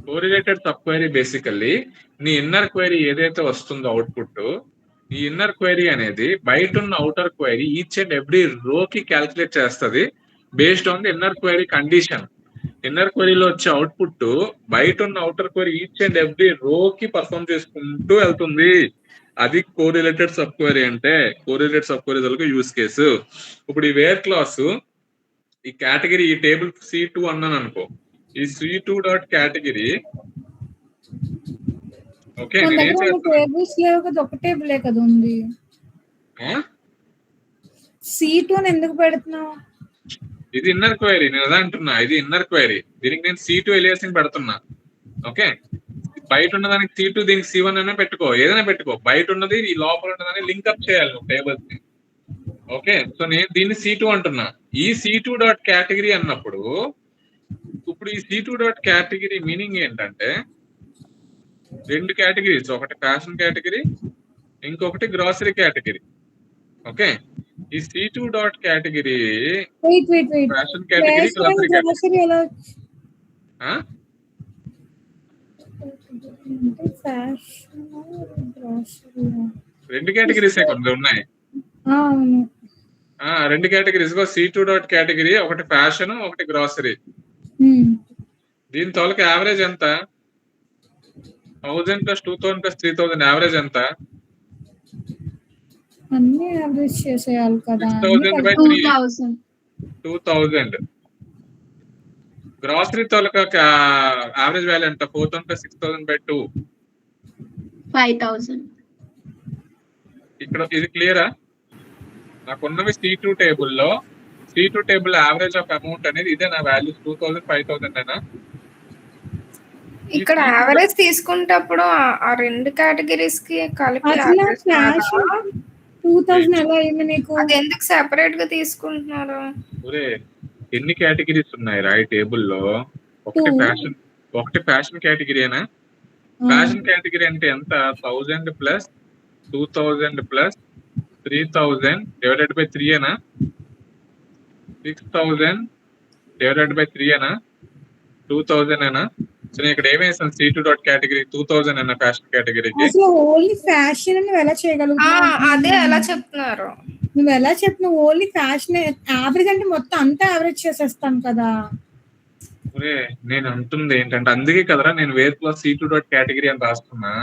Speaker 1: కోరిలేటెడ్ సబ్ క్వైరీ బేసికల్లీ నీ ఇన్నర్ క్వైరీ ఏదైతే వస్తుందో అవుట్పుట్, ఈ ఇన్నర్ క్వైరీ అనేది బయట ఉన్న outer query each and every row కి క్యాల్కులేట్ చేస్తుంది based on the inner query condition. Inner క్వైరీలో వచ్చే అవుట్పుట్ బయట ఉన్న outer query each and every row కి పర్ఫామ్ చేసుకుంటూ వెళ్తుంది. అది కోరిలేటెడ్ సబ్ క్వైరీ అంటే. Correlated sub query use case. ఇప్పుడు ఈ వేర్ క్లాస్ ఈ కేటగిరీ, ఈ టేబుల్ C2 అన్నాను అనుకో, ఈ C2 dot category. Okay,
Speaker 5: tables లేవు కదా, ఒక టేబులే కదా ఉంది. C2 అని ఎందుకు పెడుతున్నావు?
Speaker 1: ఇది ఇన్నర్ క్వైరీ, నేను అదే అంటున్నా, ఇది ఇన్నర్ క్వైరీ. దీనికి నేను C2 ఎలియాసింగ్ పెడుతున్నా. ఓకే, బయట ఉన్నదానికి C2, దీనికి C1 అయినా పెట్టుకో, ఏదైనా పెట్టుకో. బయట ఉన్నది ఈ లోపల ఉన్నదాన్ని లింక్అప్ చేయాలి నువ్వు టేబుల్స్ ని. ఓకే, సో నేను దీన్ని C2 అంటున్నా. ఈ C2 డాట్ కేటగిరీ అన్నప్పుడు ఇప్పుడు ఈ C2 డాట్ కేటగిరీ మీనింగ్ ఏంటంటే 2 కేటగిరీస్, ఒకటి ఫ్యాషన్ కేటగిరీ, ఇంకొకటి గ్రాసరీ కేటగిరీ. ఓకే, ఈ C2 dot category fashion category, grocery category. రెండు కేటగిరీస్ కొన్ని ఉన్నాయి. 2 కేటగిరీస్ C2 డాట్ కేటగిరీ, ఒకటి ఫ్యాషన్, ఒకటి గ్రాసరీ. దీని తోలకి యావరేజ్ ఎంత? 1000 + 2000 + 3000 యావరేజ్ ఎంత?
Speaker 5: అన్ని యావరేజ్ చేసేయాలి కదా.
Speaker 1: 2000. గ్రాసరీ తోలక యావరేజ్ వాల్యూ ఎంత? 4000 + 6000/2
Speaker 2: 5000.
Speaker 1: ఇక్కడ ఇది క్లియరా? నాకున్నవి C2 టేబుల్లో, C2 table average of amount అనేది ఇదే నా వాల్యూస్ 2000 5000 అయినా.
Speaker 6: ఇక్కడ యావరేజ్ తీసుకుంటప్పుడు ఆ 2 కేటగిరీస్ కి కలిపి
Speaker 5: 2000 ఎలా అయింది నీకు?
Speaker 6: అది ఎందుకు సెపరేట్ గా తీసుకుంటున్నారు?
Speaker 1: ఎన్ని కేటగిరీస్ ఉన్నాయి రా ఈ టేబుల్లో? ఒకటి ఫ్యాషన్ కేటగిరీనా? ఫ్యాషన్ కేటగిరీ అంటే ఎంత? 1000 + 2000 + 3000 డివైడెడ్ బై 3 అనా? 6000 డివైడెడ్ బై 3 అనా? 2000 అనా? సో నేను ఇక్కడ ఏమేసాను C2 డాట్ కేటగిరీ 2000 అన్న ఫ్యాషన్ కేటగిరీకి.
Speaker 5: అసలు ఓన్లీ ఫ్యాషన్ నువ్వు ఎలా చేయగలుగుతావు?
Speaker 6: అదే ఎలా చెప్తున్నారు?
Speaker 5: నువ్వు ఎలా చెప్తున్నావు? ఓన్లీ ఫ్యాషన్ యావరేజ్ అంటే మొత్తం అంతా యావరేజ్ చేసేస్తాం కదా.
Speaker 1: నేను అంటుంది ఏంటంటే, అందుకే కదరా నేను wear clause C2 dot category అని రాస్తున్నా.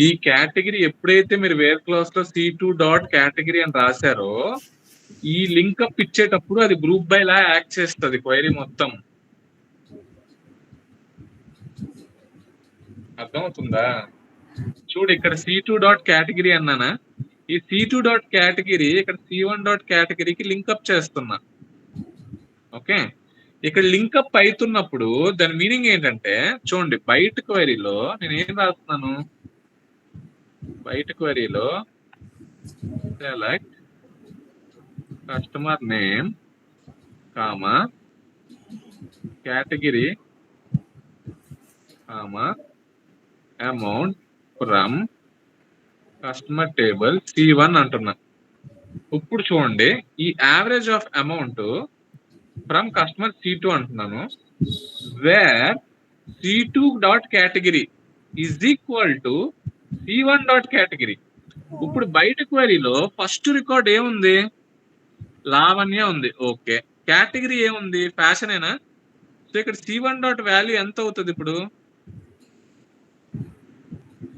Speaker 1: ఈ కేటగిరీ ఎప్పుడైతే మీరు వేర్ క్లాస్ లో C2 డాట్ కేటగిరీ అని రాశారో ఈ లింకప్ ఇచ్చేటప్పుడు అది గ్రూప్ బై లా యాక్ట్ చేస్తుంది క్వైరీ మొత్తం. అర్థమవుతుందా? చూడు ఇక్కడ C2 డాట్ కేటగిరీ అన్నానా, ఈ C2 డాట్ కేటగిరీ ఇక్కడ C1 డాట్ కేటగిరీకి లింకప్ చేస్తున్నా. ఓకే, ఇక్కడ లింకప్ అవుతున్నప్పుడు దాని మీనింగ్ ఏంటంటే చూడండి, బయట క్వైరీలో నేను ఏం రాస్తున్నాను, బయట క్వైరీలో select customer name comma category comma amount from customer table C1 అంటున్నా. ఇప్పుడు చూడండి, ఈ average of amount from customer C2 అంటున్నాను, where C2 dot category is equal to C1 dot category. ఇప్పుడు బయట క్వైరీలో ఫస్ట్ రికార్డ్ ఏముంది, లావణ్య ఉంది. ఓకే, కేటగిరీ ఏముంది, ఫ్యాషన్ ఏనా. సో ఇక్కడ C1 డాట్ వాల్యూ ఎంత అవుతుంది, ఇప్పుడు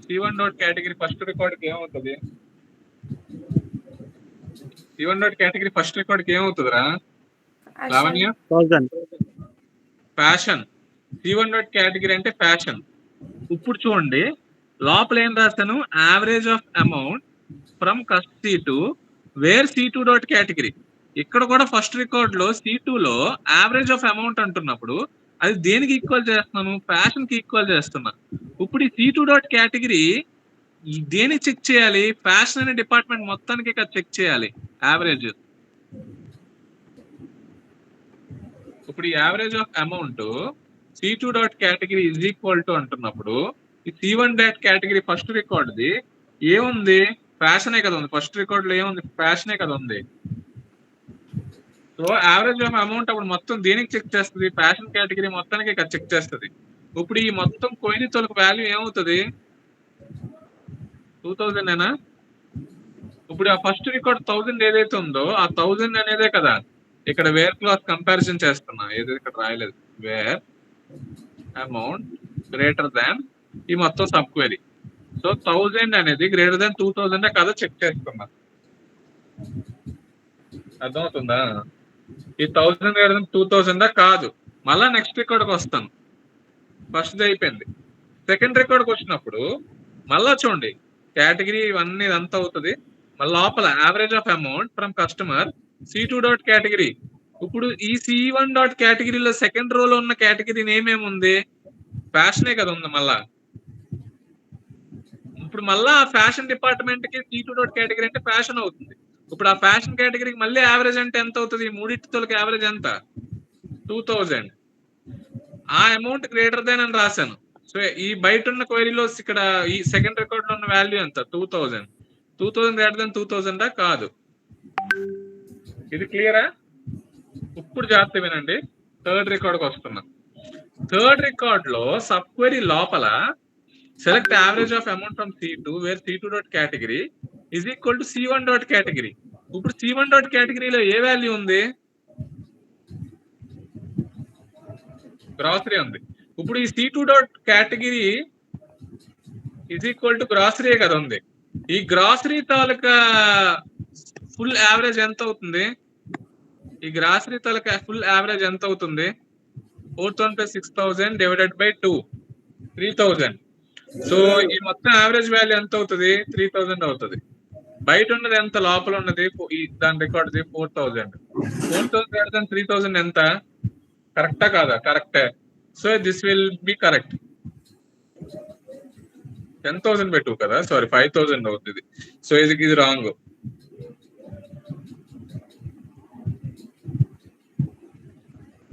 Speaker 1: C1 డాట్ కేటగిరీ ఫస్ట్ రికార్డ్కి ఏమవుతుంది, C1 డాట్ కేటగిరీ ఫస్ట్ రికార్డ్కి ఏమవుతుందిరా Lavanya?
Speaker 4: 1000.
Speaker 1: Fashion. C1 dot category అంటే ఫ్యాషన్. ఇప్పుడు చూడండి, లోపల ఏం రాస్తాను, average of amount from C2 where C2 dot category. ఇక్కడ కూడా ఫస్ట్ రికార్డ్ లో C2 లో యావరేజ్ ఆఫ్ అమౌంట్ అంటున్నప్పుడు అది దేనికి ఈక్వల్ చేస్తున్నాను, ఫ్యాషన్ కి ఈక్వల్ చేస్తున్నా. ఇప్పుడు ఈ C2 డాట్ కేటగిరీ దేనికి చెక్ చేయాలి, ఫ్యాషన్ అనే డిపార్ట్మెంట్ మొత్తానికి ఇక్కడ చెక్ చేయాలి యావరేజ్. ఇప్పుడు ఈ average of amount C2 dot category is equal to అంటున్నప్పుడు ఈ C1 డాట్ కేటగిరీ ఫస్ట్ రికార్డ్ది ఏముంది, ఫ్యాషనే కదా ఉంది. ఫస్ట్ రికార్డ్ లో ఏముంది, ఫ్యాషనే కదా ఉంది. సో యావరేజ్ ఆఫ్ అమౌంట్ అప్పుడు మొత్తం దేనికి చెక్ చేస్తుంది, ఫ్యాషన్ కేటగిరీ మొత్తానికి ఇక్కడ చెక్ చేస్తుంది. ఇప్పుడు ఈ మొత్తం కోయిన్ తొలక వాల్యూ ఏమవుతుంది, 2000 ఏనా. ఇప్పుడు ఆ ఫస్ట్ రికార్డ్ 1000 ఏదైతే ఉందో ఆ 1000 అనేదే కదా ఇక్కడ వేర్ క్లాస్ కంపారిజన్ చేస్తున్నా, ఏదైతే ఇక్కడ రాయలేదు, వేర్ అమౌంట్ గ్రేటర్ దాన్ ఈ మొత్తం సబ్ క్వెరీ. సో 1000 అనేది గ్రేటర్ దాన్ 2000 కదా చెక్ చేస్తున్నా. అర్థమవుతుందా? ఈ 1000 గ్రేటర్ దాన్ 2000 కాదు. మళ్ళా నెక్స్ట్ రికార్డ్కి వస్తాను, ఫస్ట్ అయిపోయింది. సెకండ్ రికార్డ్కి వచ్చినప్పుడు మళ్ళా చూడండి, కేటగిరీ ఇవన్నీ ఇదంతా అవుతుంది. మళ్ళీ లోపల average of amount from customer C2 dot category. ఇప్పుడు ఈ C1 డాట్ కేటగిరీలో సెకండ్ రోలో ఉన్న కేటగిరీ నేమ్ ఏముంది, ఫ్యాషనే కదా ఉంది. మళ్ళా ఇప్పుడు మళ్ళా ఫ్యాషన్ డిపార్ట్మెంట్ కి C2 డాట్ కేటగిరీ అంటే ఫ్యాషన్ అవుతుంది. ఇప్పుడు ఆ ఫ్యాషన్ కేటగిరీకి మళ్ళీ యావరేజ్ అంటే ఎంత అవుతుంది, మూడింటితో యావరేజ్ ఎంత, 2000. ఆ అమౌంట్ గ్రేటర్ దాన్ అని రాశాను. సో ఈ బయట ఉన్న క్వైరీలో ఇక్కడ ఈ సెకండ్ రికార్డ్ లో ఉన్న వాల్యూ ఎంత, 2000. 2000 గ్రేటర్ దాన్ 2000 కాదు. ఇది క్లియరా? ఇప్పుడు జాగ్రత్త వినండి, థర్డ్ రికార్డ్కి వస్తున్నా. థర్డ్ రికార్డ్ లో సబ్ క్వెరీ లోపల select average of amount from C2 where C2 dot category is equal to C1 dot category. ఇప్పుడు C1 డాట్ కేటగిరీలో ఏ వాల్యూ ఉంది, గ్రాసరీ ఉంది. ఇప్పుడు ఈ C2 dot category is equal to grocery కదా ఉంది. ఈ గ్రాసరీ తాలూకా ఫుల్ యావరేజ్ ఎంత అవుతుంది, ఈ గ్రాసరీ తాలూకా ఫుల్ యావరేజ్ ఎంత అవుతుంది, 4000 ప్లస్ 6000 డివైడెడ్ బై 2, 3000. సో ఈ మొత్తం యావరేజ్ వాల్యూ ఎంత అవుతుంది, 3000 అవుతుంది. బయట ఉన్నది ఎంత, లోపల ఉన్నది దాని రికార్డ్ది 4000. 4000 3000 ఎంత, కరెక్టా కాదా? కరెక్టే. So this will be correct. 10,000 పెట్టు కదా, సారీ 5000 అవుతుంది. సో ఇది wrong.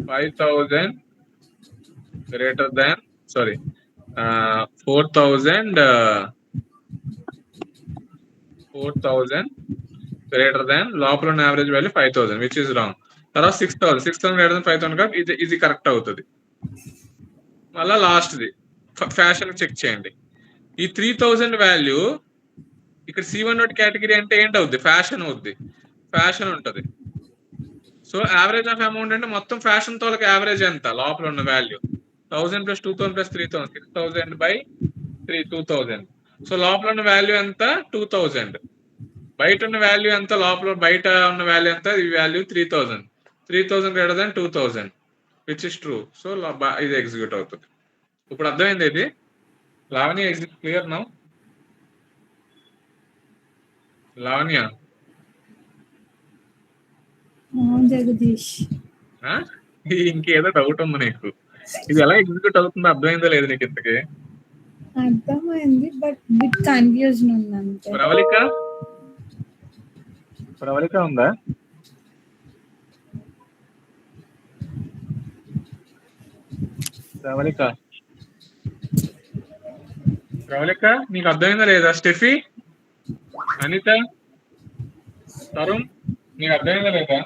Speaker 1: $5,000 greater than, sorry, 4,000 greater than లోపల ఉన్న average value 5,000, which is wrong. తర్వాత 6,000 greater than 5,000 కాబట్టి ఇది కరెక్ట్ అవుతుంది. మళ్ళా లాస్ట్ది ఫ్యాషన్ చెక్ చేయండి. ఈ 3000 వాల్యూ ఇక్కడ C1 డాట్ కేటగిరీ అంటే ఏంటి అవుద్ది, ఫ్యాషన్ అవుద్ది. ఫ్యాషన్ ఉంటుంది. సో యావరేజ్ ఆఫ్ అమౌంట్ అంటే మొత్తం ఫ్యాషన్ తో యావరేజ్ ఎంత, లోపల ఉన్న value 1000 plus 2000 plus 3000, 6000 by 3, 2000. So లోపల ఉన్న వాల్యూ ఎంత, 2000. బయట ఉన్న వాల్యూ ఎంత, లోపల బయట ఉన్న వాల్యూ ఎంత, ఈ value 3000. 3000 greater than 2000 which is true. So ఇది ఎగ్జిక్యూట్ అవుతుంది. ఇప్పుడు అర్థమైంది ఇది. Lavanya is it clear now? Lavanya
Speaker 5: Jagadish
Speaker 1: ఇంకేదో డౌట్ ఉంది నీకు? ఇది ఎలా ఎగ్జిక్యూట్ అవుతుందో అర్థమైందో లేదు నీకు ఇంతకి?
Speaker 5: అర్థమైంది, బట్ బిట్ కన్ఫ్యూజన్ ఉంది అంతే.
Speaker 1: ప్రవళిక ఉందా? ప్రవళిక నీకు అర్థమైందా లేదా? స్టెఫీ, అనిత, తరుణ్ నీకు అర్థమైందా లేదా?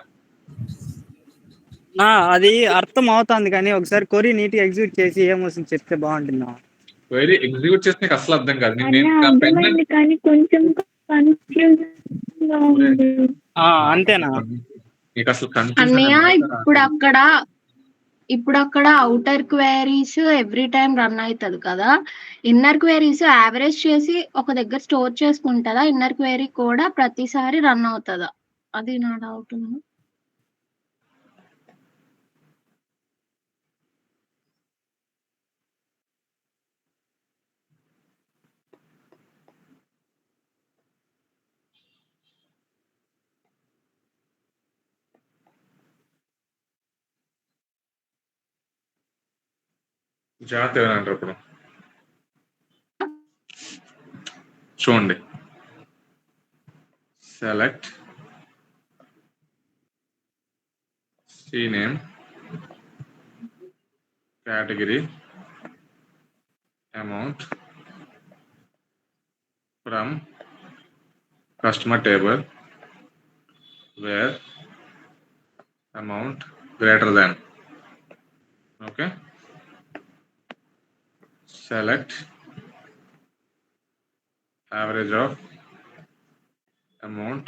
Speaker 4: అది అర్థం అవుతుంది, కానీ ఒకసారి కొరి నీట్ గా ఎగ్జిక్యూట్ చేసి ఏమొస్తుంది చెప్తే బాగుంటుంది.
Speaker 1: వెరీ ఎగ్జిక్యూట్ చేస్తే నీకు అసలు అర్థం కాదు.
Speaker 2: అర్థమైంది కానీ కొంచెం
Speaker 4: అంతేనా?
Speaker 1: నీకు అసలు
Speaker 2: అన్నయ్య ఇప్పుడు అక్కడ outer queries every time run అవుతుంది కదా, ఇన్నర్ క్వైరీస్ యావరేజ్ చేసి ఒక దగ్గర స్టోర్ చేసుకుంటుందా, ఇన్నర్ క్వైరీ కూడా ప్రతిసారి రన్ అవుతుందా? అది నా డౌట్.
Speaker 1: జాగ్రత్త ఏమంటారు ఇప్పుడు చూడండి. Select cname category amount from customer table where amount greater than. Okay, select average of amount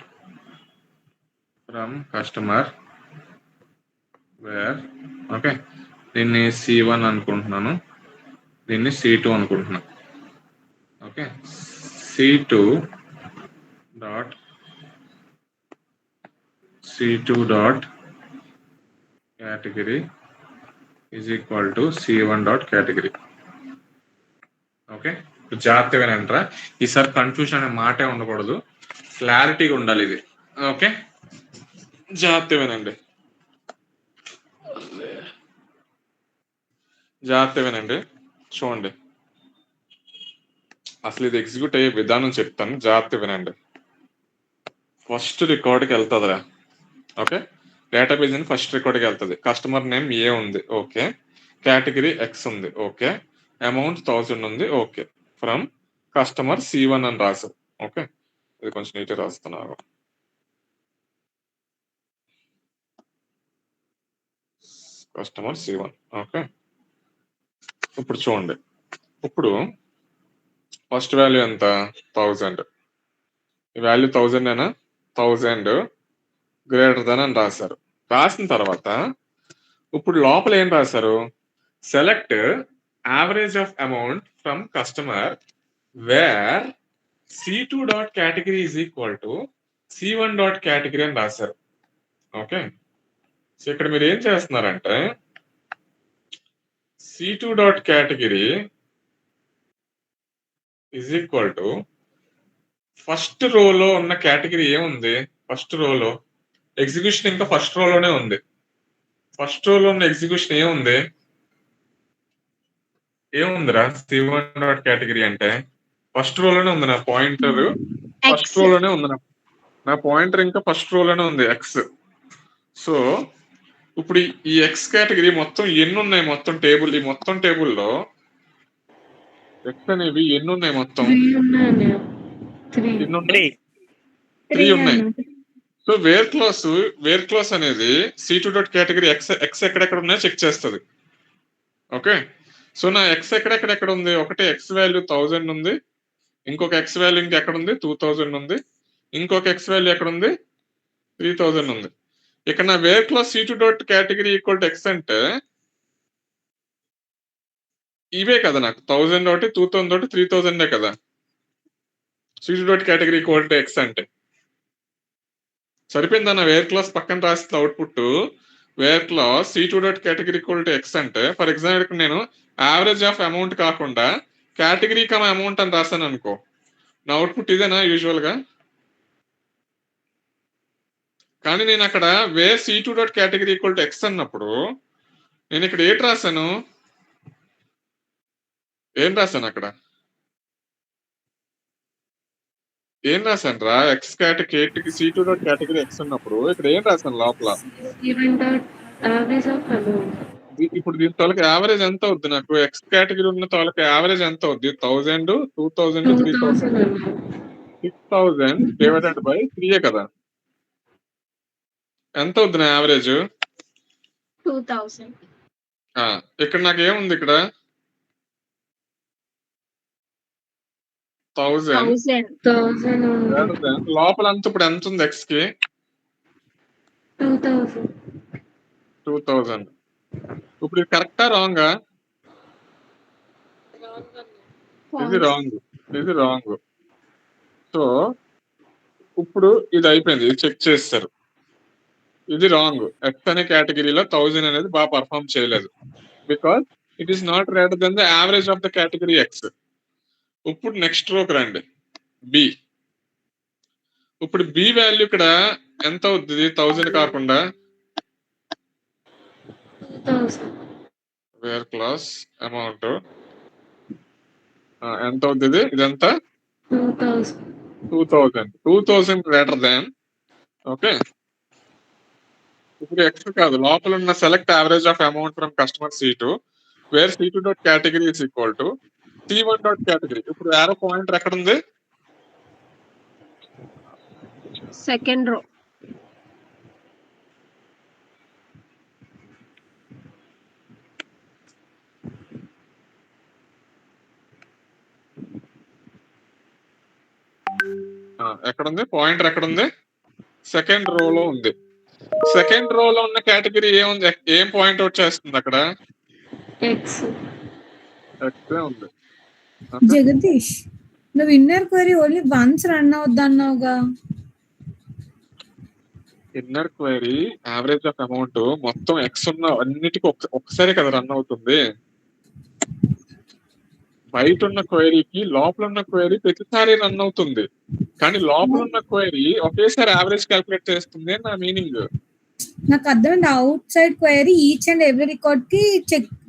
Speaker 1: from customer where. Okay, దీన్ని C1 అనుకుంటున్నాను, దీన్ని C2 అనుకుంటున్నాను. Okay, C2 dot category is equal to C1 dot category. Okay, జాగ్రత్తగా అంటారా, ఈసారి confusion అనే మాటే ఉండకూడదు, క్లారిటీగా ఉండాలి ఇది. ఓకే, జాగ్రత్తగానండి, జాగ్రత్తగానండి. చూడండి, అసలు ఇది ఎగ్జిక్యూట్ అయ్యే విధానం చెప్తాను, జాగ్రత్త వినండి. ఫస్ట్ రికార్డ్కి వెళ్తుందిరా. ఓకే, డేటాబేస్ అని ఫస్ట్ రికార్డ్కి వెళ్తుంది. కస్టమర్ నేమ్ ఏ ఉంది, ఓకే. కేటగిరీ ఎక్స్ ఉంది, ఓకే. అమౌంట్ 1000 ఉంది, ఓకే. ఫ్రమ్ కస్టమర్ C1 అని రాశారు. ఓకే, ఇది కొంచెం నీట్గా రాస్తున్నారు. Customer C1. ఓకే, ఇప్పుడు చూడండి, ఇప్పుడు ఫస్ట్ వాల్యూ ఎంత, 1000. ఈ వాల్యూ 1000 అయినా 1000 గ్రేటర్ దెన్ అని రాశారు. రాసిన తర్వాత ఇప్పుడు లోపల ఏం రాశారు, select average of amount from customer where C2 dot category is equal to C1 dot category అని రాశారు. ఓకే, సో ఇక్కడ మీరు ఏం చేస్తున్నారంటే C2 dot category is equal to first రోలో ఉన్న కేటగిరీ ఏముంది, ఫస్ట్ రోలో ఎగ్జిక్యూషన్ ఇంకా ఫస్ట్ రోలోనే ఉంది. ఫస్ట్ రోలో ఉన్న ఎగ్జిక్యూషన్ ఏముందిరా, C1 డాట్ కేటగిరీ అంటే ఫస్ట్ రోలోనే ఉంది. నా పాయింటర్ ఫస్ట్ రోలోనే ఉంది, నా పాయింటర్ ఇంకా ఫస్ట్ రోలోనే ఉంది, ఎక్స్. సో ఇప్పుడు ఈ ఎక్స్ కేటగిరీ మొత్తం ఎన్ని ఉన్నాయి, మొత్తం టేబుల్, ఈ మొత్తం టేబుల్లో ఎక్స్ అనేవి ఎన్ని ఉన్నాయి, మొత్తం 3 ఉన్నాయి. సో వేర్ క్లాస్ అనేది C2 డాట్ కేటగిరీ ఎక్స్ ఎక్కడెక్కడ ఉన్నాయో చెక్ చేస్తుంది. ఓకే, సో నా ఎక్స్ ఎక్కడెక్కడ ఉంది, ఒకటి ఎక్స్ వాల్యూ 1000 ఉంది, ఇంకొక ఎక్స్ వాల్యూ ఇంకెక్కడ ఉంది 2000 ఉంది, ఇంకొక ఎక్స్ వాల్యూ ఎక్కడ ఉంది 3000 ఉంది. ఇక్కడ నా where clause C2 dot category equal to X అంటే ఇవే కదా, నాకు 1000 ఒకటి 2000 ఒకటి 3000 కదా C2 dot category equal to X అంటే. సరిపోయిందన్న. వేర్ క్లాస్ పక్కన రాసిన output where clause C2 dot category equal to X అంటే ఫర్ ఎగ్జాంపుల్ ఇక్కడ నేను యావరేజ్ ఆఫ్ అమౌంట్ కాకుండా కేటగిరీ కమ్ అమౌంట్ అని రాశాను అనుకో, నా అవుట్పుట్ ఇదేనా యూజువల్ గా? కానీ నేను అక్కడ where C2 dot category equal to X అన్నప్పుడు నేను ఇక్కడ ఏం రాశాను అక్కడ? ఏం రాశాను రా? X category C2 dot category X ఉన్నప్పుడు ఇక్కడ ఏం రాశాను లోపల? ఇప్పుడు దీని తోలకి యావరేజ్ ఎంత అవుద్ది నాకు? ఎక్స్ కేటగిరీ ఉన్న తోలకి యావరేజ్ ఎంత అవుద్ది? 1000, 2000, 3000, 6000 డివైడెడ్ బై 3 కదా. ఎంత అవుద్ది నా యావరేజ్?
Speaker 2: 2000.
Speaker 1: ఇక్కడ నాకు ఏముంది? ఇక్కడ 1000 లోపల అంత ఇప్పుడు ఎంత ఉంది ఎక్స్ కి? 2000. ఇప్పుడు ఇది కరెక్టా రాంగా? ఇది రాంగ్. సో ఇప్పుడు ఇది అయిపోయింది, ఇది చెక్ చేస్తారు. ఇది రాంగ్. ఎక్స్ అనే కేటగిరీలో 1000 అనేది బాగా పర్ఫార్మ్ చేయలేదు, because it is not greater than the average of the category X. ఇప్పుడు నెక్స్ట్ రోకి రండి, బి. ఇప్పుడు బి వాల్యూ ఇక్కడ ఎంత అవుతుంది? 1000 కాకుండా వేర్ క్లాస్ అమౌంట్ ఎంత అవుతుంది? ఇదంతా 2000 గ్రేటర్ దాన్. ఓకే, ఇప్పుడు ఎక్స్ కాదు, లోపల ఉన్న select average of amount from customer C2 where C2 dot category is equal to C1 dot category. ఇప్పుడు యారో పాయింటర్ ఎక్కడ ఉంది?
Speaker 2: Second row.
Speaker 1: ఎక్కడుంది పాయింటర్? ఎక్కడుంది? సెకండ్ రోలో ఉంది. సెకండ్ రోలో ఉన్న కేటగిరీ ఏముంది? ఏం పాయింట్ అవుట్ చేస్తుంది అక్కడ? ఎక్స్ ఉంది.
Speaker 5: జగదీష్, నువ్వు inner query only once run అవుద్ది అన్నావుగా.
Speaker 1: Inner query average of amount మొత్తం ఎక్స్ ఉన్న అన్నిటికీ ఒక్కసారి కదా రన్ అవుతుంది. బయట ఉన్న క్వైరీకి లోపల ఉన్న క్వైరీ ప్రతిసారి రన్ అవుతుంది, కానీ లోపల ఉన్న క్వైరీ ఒకేసారి యావరేజ్ క్యాల్కులేట్ చేస్తుంది నా మీనింగ్.
Speaker 5: నాకు అర్థమైంది. Out side query each and every record కి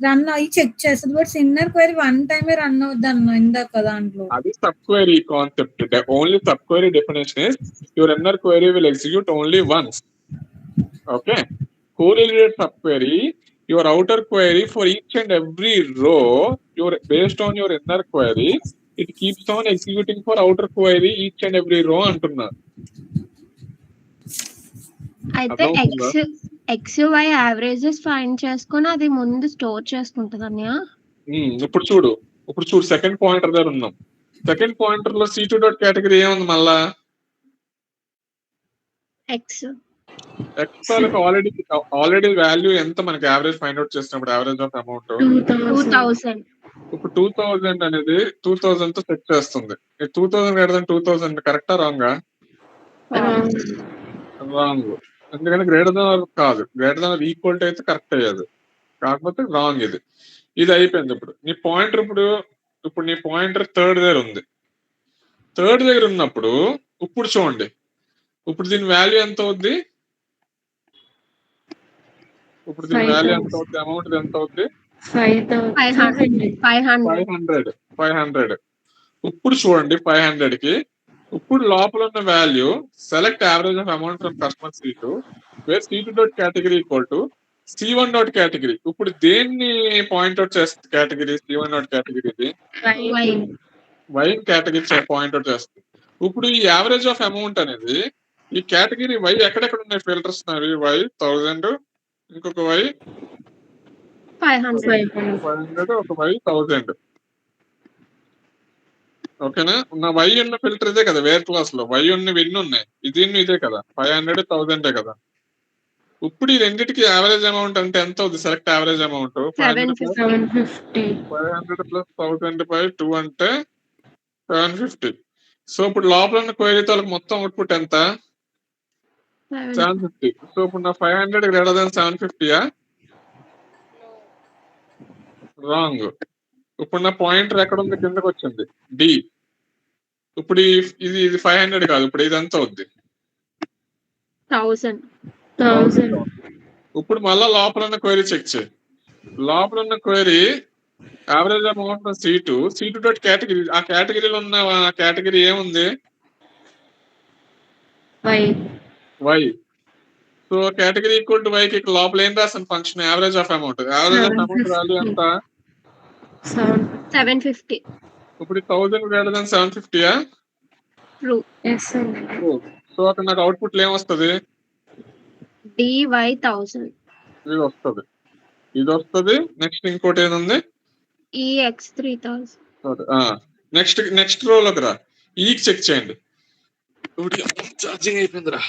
Speaker 5: రన్ అయ్యి చెక్ చేస్తుంది, బట్ ఇన్నర్ క్వైరీ వన్ టైమే రన్ అవుద్ది అన్న ఇందాక దాంట్లో.
Speaker 1: అది sub query concept. Only sub query definition is your inner query will execute only once. Okay, correlated sub query, your outer query for each and every row, based on your inner query, it keeps on executing for outer query each and every row అంటున్నా.
Speaker 2: అయితే X why averages find చేసుకొని అది ముందు store చేసుకుంటది అన్నయ్య.
Speaker 1: ఇప్పుడు చూడు second pointer దగ్గర ఉన్నాం. సెకండ్ పాయింటర్ లో C2 డాట్ కేటగిరీ ఏముంది? మళ్ళా
Speaker 2: ఎక్స్
Speaker 1: వాళ్ళకి ఆల్రెడీ వాల్యూ ఎంత మనకి యావరేజ్ ఫైండ్ అవుట్ చేసినప్పుడు యావరేజ్ ఆఫ్ అమౌంట్
Speaker 2: 2000.
Speaker 1: ఇప్పుడు 2000 అనేది 2000 తో సెట్ చేస్తుంది. 2000 గ్రేటర్ దెన్ 2000 కరెక్టా రాంగా? రాంగ్. ఎందుకంటే గ్రేటర్ దెన్ కాదు, గ్రేటర్ దెన్ ఈక్వల్ టు అయితే కరెక్ట్ అయ్యేది, కాకపోతే రాంగ్. ఇది అయిపోయింది. ఇప్పుడు నీ పాయింటర్ ఇప్పుడు నీ పాయింటర్ థర్డ్ దగ్గర ఉంది. థర్డ్ దగ్గర ఉన్నప్పుడు ఇప్పుడు చూడండి, ఇప్పుడు దీని వాల్యూ ఎంత అవుద్ది? ఇప్పుడు దీని వాల్యూ ఎంత అవుద్ది? అమౌంట్ ఎంత అవుద్ది? 500. ఇప్పుడు చూడండి 500 కి ఇప్పుడు లోపల ఉన్న value select average of amount from customer C2 where C2 dot category equal to C1 dot category. ఇప్పుడు దేన్ని పాయింట్అవుట్ చేస్తుంది కేటగిరీ? C1 డాట్ కేటగిరీ వైన్ కేటగిరీ పాయింట్అవుట్ చేస్తుంది. ఇప్పుడు ఈ యావరేజ్ ఆఫ్ అమౌంట్ అనేది ఈ కేటగిరీ వై ఎక్కడెక్కడ ఉన్నాయి ఫిల్టర్స్? వై 1000, ఇంకొక వై 500, ఒక వై 1000. ఓకేనా? నా వై ఉన్న ఫిల్టర్ ఇదే కదా. వేర్ క్లాస్ లో వై ఉన్నవి ఎన్ని ఉన్నాయి? ఇదే కదా, 500, 1000 కదా. ఇప్పుడు ఈ రెండింటికి యావరేజ్ అమౌంట్ అంటే ఎంత అవుతుంది? Select average amount 500 plus 1000 by 2 అంటే 750. సో ఇప్పుడు లోపల ఉన్న క్వైరీ తాలూకు మొత్తం అవుట్పుట్ ఎంత? 750. సో ఇప్పుడు నా 500 గ్రేటర్ దాన్ 750యా? రాంగ్. ఇప్పుడు నా పాయింటర్ ఎక్కడ ఉంది? కిందకి వచ్చింది డి. ఇప్పుడు ఇది 500 కాదు, ఇప్పుడు ఇది ఎంత అవుద్ది?
Speaker 2: 1000.
Speaker 1: ఇప్పుడు మళ్ళా లోపల ఉన్న క్వైరీ చెక్ చేయి. లోపల ఉన్న query average amount C2 dot category. ఆ కేటగిరీలో ఉన్న కేటగిరీ ఏముంది? Y. So category equal to వైకి లోపల ఏం రాసిన function? Average of amount. Average of amount value ఎంత?
Speaker 2: 750.
Speaker 1: ఇప్పుడు 1000 గ్రేటర్ దాన్ 750యా?
Speaker 2: ట్రూ.
Speaker 1: సో అక్కడ నాకు అవుట్పుట్ ఏమొస్తుంది?
Speaker 2: DY 1000.
Speaker 1: ఇది వస్తుంది, ఇది వస్తుంది. నెక్స్ట్ ఇంకోటి ఏముంది?
Speaker 2: EX 3000.
Speaker 1: నెక్స్ట్ రోలోకి రా, ఈకి చెక్ చేయండి. ఛార్జింగ్ అయిపోయిందిరా.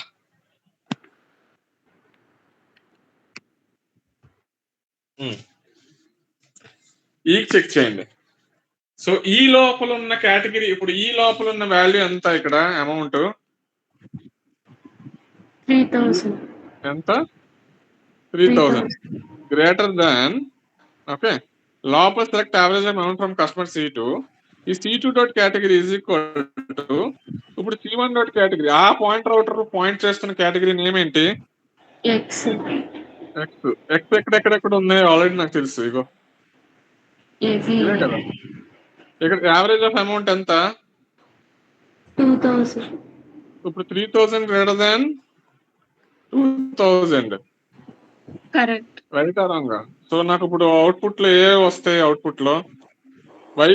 Speaker 1: ఈకి చెక్ చేయండి. సో ఈ లోపల ఉన్న కేటగిరీ, ఇప్పుడు ఈ లోపల ఉన్న వాల్యూ ఎంత? ఇక్కడ అమౌంట్
Speaker 3: 3000.
Speaker 1: ఎంత? 3000 గ్రేటర్ దాన్. ఓకే, లోపల select average amount from customer C2. ఈ C2 dot category is equal to ఇప్పుడు C1 డాట్ కేటగిరీ. ఆ పాయింటర్ అవుటర్ పాయింట్ చేస్తున్న కేటగిరీ నేమ్ ఏంటి?
Speaker 3: X.
Speaker 1: ఎక్కడెక్కడ ఉన్నాయి ఆల్రెడీ నాకు తెలుసు. ఇగో ఇదే కదా. ఇక్కడ యావరేజ్ ఆఫ్ అమౌంట్ ఎంత?
Speaker 3: 2000.
Speaker 1: ఇప్పుడు 3000 గ్రేటర్ దాన్ 2000.
Speaker 2: కరెక్ట్.
Speaker 1: రైట్ ఆ రాంగ్? సో నాకు ఇప్పుడు అవుట్పుట్ లో ఏ వస్తాయి? అవుట్పుట్ లో వై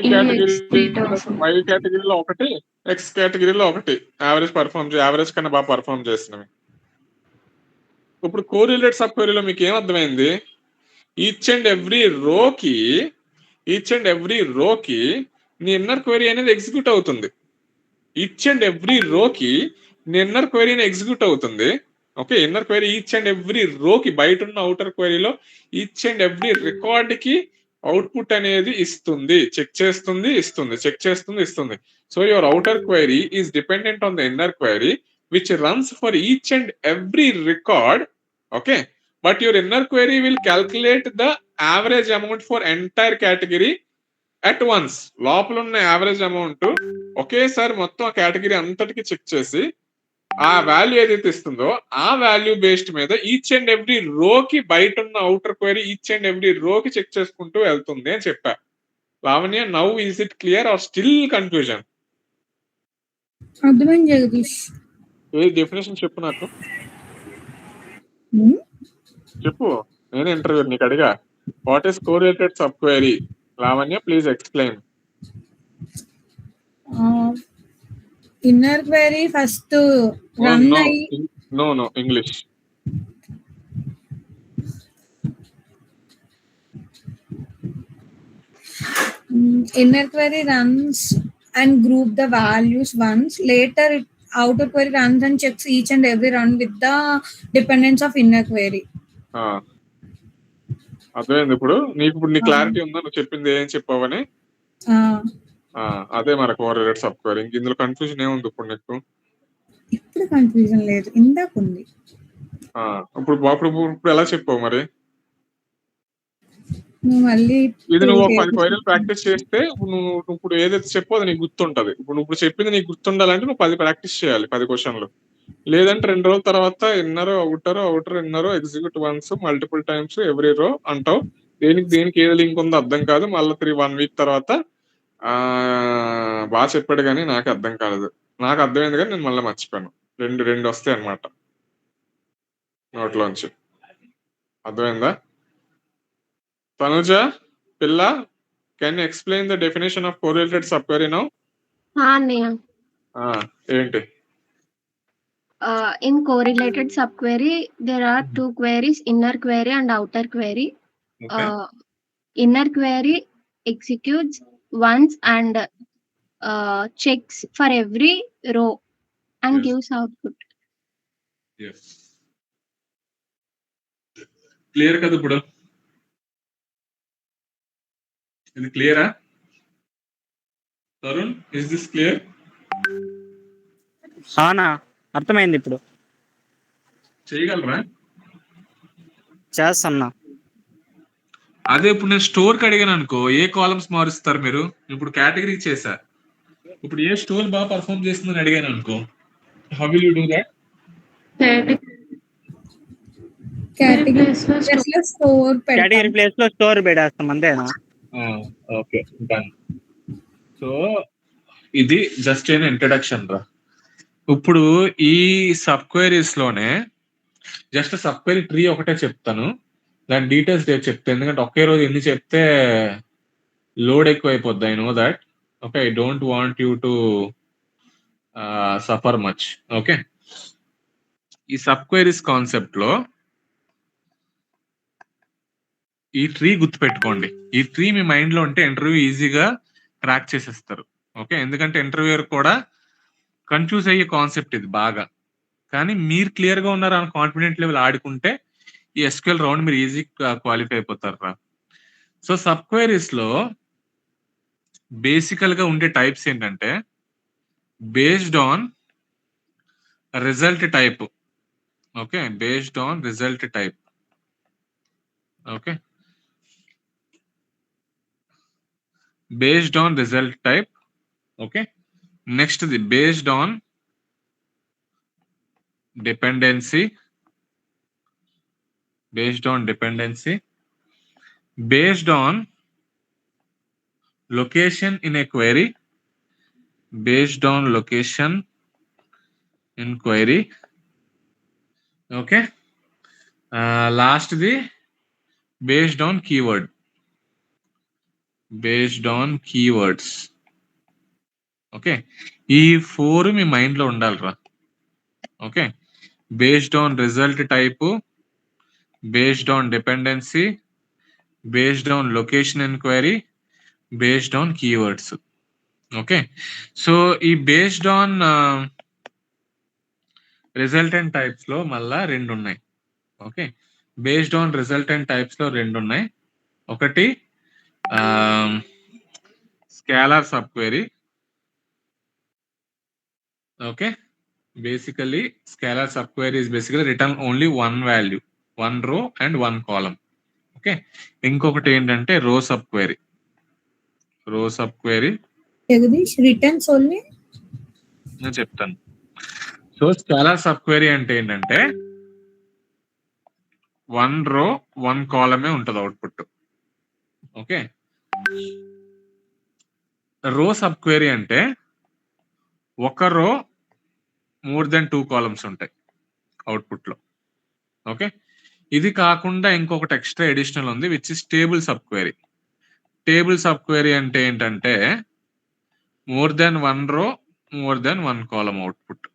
Speaker 1: కేటగిరీలో ఒకటి, ఎక్స్ కేటగిరీలో ఒకటి యావరేజ్ కన్నా బాగా పర్ఫార్మ్ చేసినవి. ఇప్పుడు కోరిలేట్ సబ్ క్వెరీలో మీకు ఏమర్థమైంది? ఈచ్ అండ్ ఎవ్రీ రోకి నీ ఇన్నర్ క్వెరీ అనేది ఎగ్జిక్యూట్ అవుతుంది. ఈచ్ అండ్ ఎవ్రీ రోకి నీ ఇన్నర్ క్వెరీ ఎగ్జిక్యూట్ అవుతుంది. Okay, inner query each and every రోకి, బయట ఉన్న అవుటర్ క్వెరీలో ఈచ్ అండ్ ఎవ్రీ రికార్డ్ కి అవుట్పుట్ అనేది ఇస్తుంది, చెక్ చేస్తుంది, ఇస్తుంది, చెక్ చేస్తుంది, ఇస్తుంది. So your outer query is dependent on the inner query which runs for each and every record. Okay, but your inner query will calculate the average amount for entire category at once. లోపల ఉన్న average amount ఒకేసారి మొత్తం ఆ category అంతటికి check చేసి ఆ value ఏదైతే ఇస్తుందో ఆ వాల్యూ బేస్డ్ మీద ఈచ్ అండ్ ఎవ్రీ రోకి, బయట ఉన్న outer query each and every రోకి చెక్ చేసుకుంటూ వెళ్తుంది అని చెప్పా. Lavanya, now is it clear or still confusion?
Speaker 5: అర్థమైంది జగదీష్.
Speaker 1: ఏ డెఫినేషన్ చెప్పు నాకు, చెప్పు. నేను ఇంటర్వ్యూ నీకు అడిగా. What is correlated sub query? Lavanya, please explain.
Speaker 5: Inner query first run అయ్యి
Speaker 1: no English.
Speaker 5: inner query runs and group the values once. Later outer query runs and checks each and every run with the dependence of inner query.
Speaker 1: అర్థమైంది. ఇప్పుడు నీ clarity ఉందా? నువ్వు చెప్పింది ఏం చెప్పావని? అదే మన కోరిలేటెడ్ సబ్ క్వెరీ. ఇందులో కన్ఫ్యూజన్ ఏముంది ఇప్పుడు నీకు?
Speaker 5: ఇప్పుడు కన్ఫ్యూజన్ లేదు, ఇందాక ఉంది.
Speaker 1: ఇప్పుడు ఎలా చెప్పావు మరి?
Speaker 5: మళ్ళీ
Speaker 1: ఇది నువ్వు 10 క్వైరీలు ప్రాక్టీస్ చేస్తే నువ్వు ఇప్పుడు ఏదైతే చెప్పో అది నీకు గుర్తుంటది. ఇప్పుడు చెప్పింది నీకు గుర్తుండాలంటే నువ్వు 10 ప్రాక్టీస్ చేయాలి, 10 క్వశ్చన్లు. లేదంటే 2 రోజుల తర్వాత inner outer inner execute once multiple times every రో అంటావు. దేనికి ఏది లింక్ ఉందో అర్థం కాదు. మళ్ళీ 1 వీక్ తర్వాత బాగా చెప్పాడు కానీ నాకు అర్థం కాలేదు. నాకు అర్థమైంది కానీ నేను మళ్ళీ మర్చిపోయాను. రెండు వస్తాయి అన్నమాట నోట్లోంచి. అర్థమైందా? తనుజ పిల్ల, can you explain the definition of correlated sub query now? ఏంటి?
Speaker 2: In correlated subquery, there are 2 queries, inner query and outer query.
Speaker 1: Okay.
Speaker 2: Inner query executes once and checks for every row and
Speaker 1: Yes.
Speaker 2: gives output.
Speaker 1: Yes. Clear కదా ఇప్పుడు? ఇది క్లియరా Tarun? Is this clear?
Speaker 4: అర్థమైంది ఇప్పుడు.
Speaker 1: చేయగలరా?
Speaker 4: చేస్తున్నా.
Speaker 1: అదే ఇప్పుడు నేను స్టోర్కి అడిగాను అనుకో, ఏ కాలమ్స్ మారుస్తారు మీరు? ఇప్పుడు కేటగిరీ చేశా, ఇప్పుడు ఏ స్టోర్ బాగా పర్ఫామ్ చేస్తుందని అడిగాను అనుకో, how will you do that?
Speaker 5: Category store
Speaker 4: category place లో స్టోర్ పెట్టేస్తాం అంతేనా?
Speaker 1: Okay, done. సో ఇది జస్ట్ ఏం ఇంట్రడక్షన్ రా. ఇప్పుడు ఈ సబ్ క్వైరీస్ లోనే జస్ట్ సబ్ క్వైరీ ట్రీ ఒకటే చెప్తాను, దాని డీటెయిల్స్ చెప్తాను, ఎందుకంటే ఒకే రోజు ఎన్ని చెప్తే లోడ్ ఎక్కువ అయిపోద్ది. I know that. Okay, I don't want you to suffer much. Okay, ఈ సబ్ క్వైరీస్ కాన్సెప్ట్ లో ఈ ట్రీ గుర్తుపెట్టుకోండి. ఈ ట్రీ మీ మైండ్ లో ఉంటే ఇంటర్వ్యూ ఈజీగా క్రాక్ చేసేస్తారు. ఓకే, ఎందుకంటే ఇంటర్వ్యూయర్ కూడా కన్ఫ్యూజ్ అయ్యే కాన్సెప్ట్ ఇది బాగా. కానీ మీరు క్లియర్ గా ఉన్నారు అని కాన్ఫిడెంట్ లెవెల్ ఆడుకుంటే ఈ ఎస్క్యూఎల్ రౌండ్ మీరు ఈజీ క్వాలిఫై అయిపోతారు రా. సో సబ్ క్వైరీస్ లో బేసికల్ గా ఉండే టైప్స్ ఏంటంటే based on result type. Okay, based on result type. Okay, based on result type. Okay, next the based on dependency. Based on dependency, based on location in a query. Based on location in query. Okay, last the based on keyword. Based on keywords. Okay, ఈ 4 మీ mind లో ఉండాలిరా. Okay, based on result type, based on dependency, based on location enquiry, based on keywords. Okay, so ఈ based on resultant types లో మళ్ళా 2 ఉన్నాయి. Okay, based on resultant types లో 2 ఉన్నాయి. ఒకటి scalar sub query. Okay, basically scalar subquery is basically return only one value, one row and one column. Okay, ఇంకొకటి ఏంటంటే రో సబ్ క్వెరీ. రో sub query
Speaker 5: Jagadish returns only
Speaker 1: నేను చెప్తాను. సో స్కేలార్ సబ్ క్వెరీ అంటే ఏంటంటే వన్ రో వన్ కాలమే ఉంటుంది అవుట్పుట్. ఓకే, రో సబ్ క్వెరీ అంటే ఒక రో మోర్ దెన్ 2 కాలమ్స్ ఉంటాయి అవుట్పుట్ లో. ఓకే, ఇది కాకుండా ఇంకొకటి ఎక్స్ట్రా ఎడిషనల్ ఉంది which is table sub query. Table sub query అంటే ఏంటంటే మోర్ దెన్ వన్ రో more than one column output.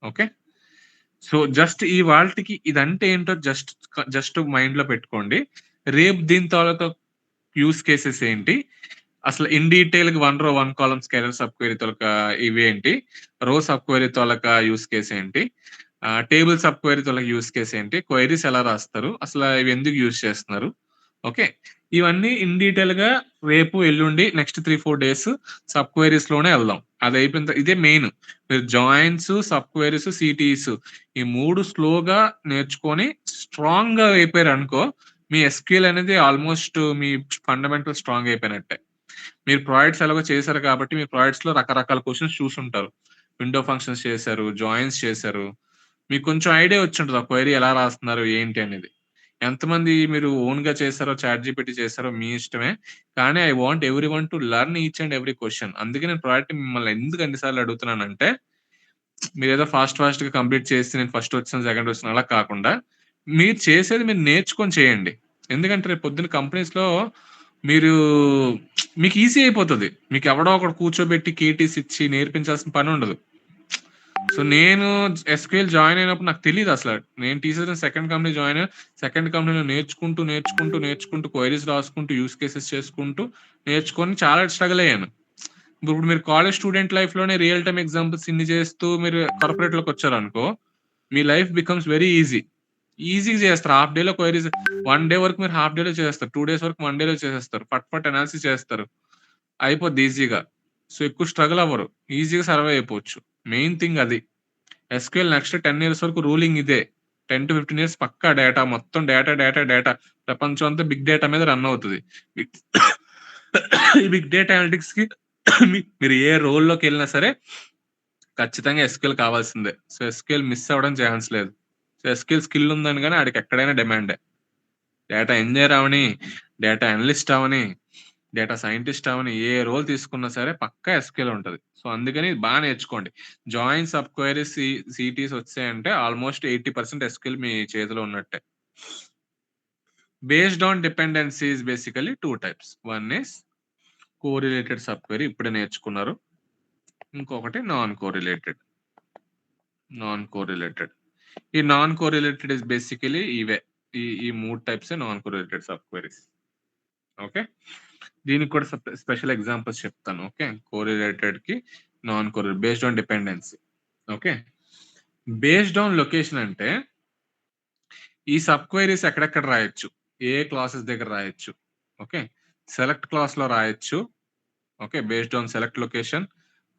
Speaker 1: Okay, so just ఈ వాల్టికి ఇదంటే ఏంటో జస్ట్ మైండ్ లో పెట్టుకోండి. రేపు దీని తాలూకా యూస్ కేసెస్ ఏంటి, అసలు ఇన్ డీటెయిల్ గా one row one column scalar sub query తోలక ఇవి ఏంటి, రో సబ్ క్వెరీ తోలక యూస్ కేస్ ఏంటి, టేబుల్ సబ్ క్వెరీ తోలక యూస్ కేస్ ఏంటి, క్వైరీస్ ఎలా రాస్తారు, అసలు ఇవి ఎందుకు యూస్ చేస్తున్నారు. ఓకే, ఇవన్నీ ఇన్ డీటెయిల్ గా రేపు ఎల్లుండి నెక్స్ట్ 3-4 డేస్ సబ్ క్వెరీస్ లోనే వెళ్దాం. అది అయిపోయిన ఇదే మెయిన్. మీరు జాయిన్స్, సబ్ క్వెరీస్, సిటీస్ ఈ 3 స్లోగా నేర్చుకొని స్ట్రాంగ్ గా అయిపోయారు అనుకో, మీ ఎస్క్యూఎల్ అనేది ఆల్మోస్ట్ మీ ఫండమెంటల్ స్ట్రాంగ్ అయిపోయినట్టే. మీరు ప్రాజెక్ట్స్ ఎలాగో చేశారు కాబట్టి మీ ప్రాజెక్ట్స్ లో రకరకాల క్వశ్చన్స్ చూసుంటారు. విండో ఫంక్షన్స్ చేశారు, జాయిన్స్ చేశారు, మీకు కొంచెం ఐడియా వచ్చి ఉంటుంది ఆ క్వైరీ ఎలా రాస్తున్నారు ఏంటి అనేది. ఎంతమంది మీరు ఓన్ గా చేశారో ChatGPT చేశారో మీ ఇష్టమే, కానీ I want every one to learn each and every question. అందుకే నేను ప్రాజెక్ట్ మిమ్మల్ని ఎందుకు అన్నిసార్లు అడుగుతున్నానంటే మీరు ఏదో ఫాస్ట్ గా కంప్లీట్ చేసి నేను ఫస్ట్ వచ్చాను సెకండ్ వచ్చాను అలా కాకుండా మీరు చేసేది మీరు నేర్చుకొని చేయండి. ఎందుకంటే రేపు పొద్దున్న కంపెనీస్ లో మీకు ఈజీ అయిపోతుంది. మీకు ఎవడో ఒకటి కూర్చోబెట్టి కేటీస్ ఇచ్చి నేర్పించాల్సిన పని ఉండదు. సో నేను ఎస్క్యూఎల్ జాయిన్ అయినప్పుడు నాకు తెలియదు అసలు. నేను టీసీఎస్ సెకండ్ కంపెనీ జాయిన్ అయ్యి సెకండ్ కంపెనీలో నేర్చుకుంటూ క్వైరీస్ రాసుకుంటూ యూస్ కేసెస్ చేసుకుంటూ నేర్చుకొని చాలా స్ట్రగుల్ అయ్యాను. ఇప్పుడు మీరు కాలేజ్ స్టూడెంట్ లైఫ్ లోనే రియల్ టైమ్ ఎగ్జాంపుల్స్ ఇన్ని చేస్తూ మీరు కార్పొరేట్ లోకి వచ్చారనుకో, మీ లైఫ్ బికమ్స్ వెరీ ఈజీగా చేస్తారు. హాఫ్ డేలో క్వైరీస్, 1 డే వరకు మీరు హాఫ్ డేలో చేస్తారు, 2 డేస్ వరకు 1 డేలో చేసేస్తారు, ఫట్ అనాలిసిస్ చేస్తారు, అయిపోద్ది ఈజీగా. సో ఎక్కువ స్ట్రగుల్ అవ్వరు, ఈజీగా సర్వే అయిపోవచ్చు. మెయిన్ థింగ్ అది. ఎస్క్యూఎల్ నెక్స్ట్ 10 years వరకు రూలింగ్ ఇదే. 10 to 15 ఇయర్స్ పక్కా డేటా మొత్తం డేటా ప్రపంచం అంతా బిగ్ డేటా మీద రన్ అవుతుంది. ఈ బిగ్ డేటా అనలిటిక్స్ కి మీరు ఏ రోల్లోకి వెళ్ళినా సరే ఖచ్చితంగా ఎస్క్యూఎల్ కావాల్సిందే. సో ఎస్క్యూఎల్ మిస్ అవ్వడం ఛాన్స్ లేదు. సో ఎస్క్యూఎల్ స్కిల్ ఉందని కానీ ఆడికి ఎక్కడైనా డిమాండే. డేటా ఇంజనీర్ అవని, డేటా అనలిస్ట్ అవని, డేటా సైంటిస్ట్ అవని, ఏ రోల్ తీసుకున్నా సరే పక్కా ఎస్క్యూఎల్ ఉంటుంది. సో అందుకని బాగా నేర్చుకోండి. జాయిన్ సబ్ క్వైరీస్ సిటీస్ వచ్చాయంటే ఆల్మోస్ట్ 80% ఎస్క్యూఎల్ మీ చేతిలో ఉన్నట్టే. Based on dependencies basically 2 types. One is correlated sub query, ఇప్పుడే నేర్చుకున్నారు. ఇంకొకటి నాన్ కోరిలేటెడ్. ఈ నాన్ కోరిలేటెడ్ ఇస్ బేసికలీ ఇవే, ఈ 3 types non correlated sub queries. Okay, దీనికి కూడా స్పెషల్ ఎగ్జాంపుల్స్ చెప్తాను. ఓకే, కోరిలేటెడ్ కి non correlated based on dependency. Okay, based on location అంటే ఈ సబ్ క్వైరీస్ ఎక్కడెక్కడ రాయొచ్చు, ఏ క్లాసెస్ దగ్గర రాయొచ్చు. ఓకే, సెలెక్ట్ క్లాస్ లో రాయొచ్చు. Okay, based on select location.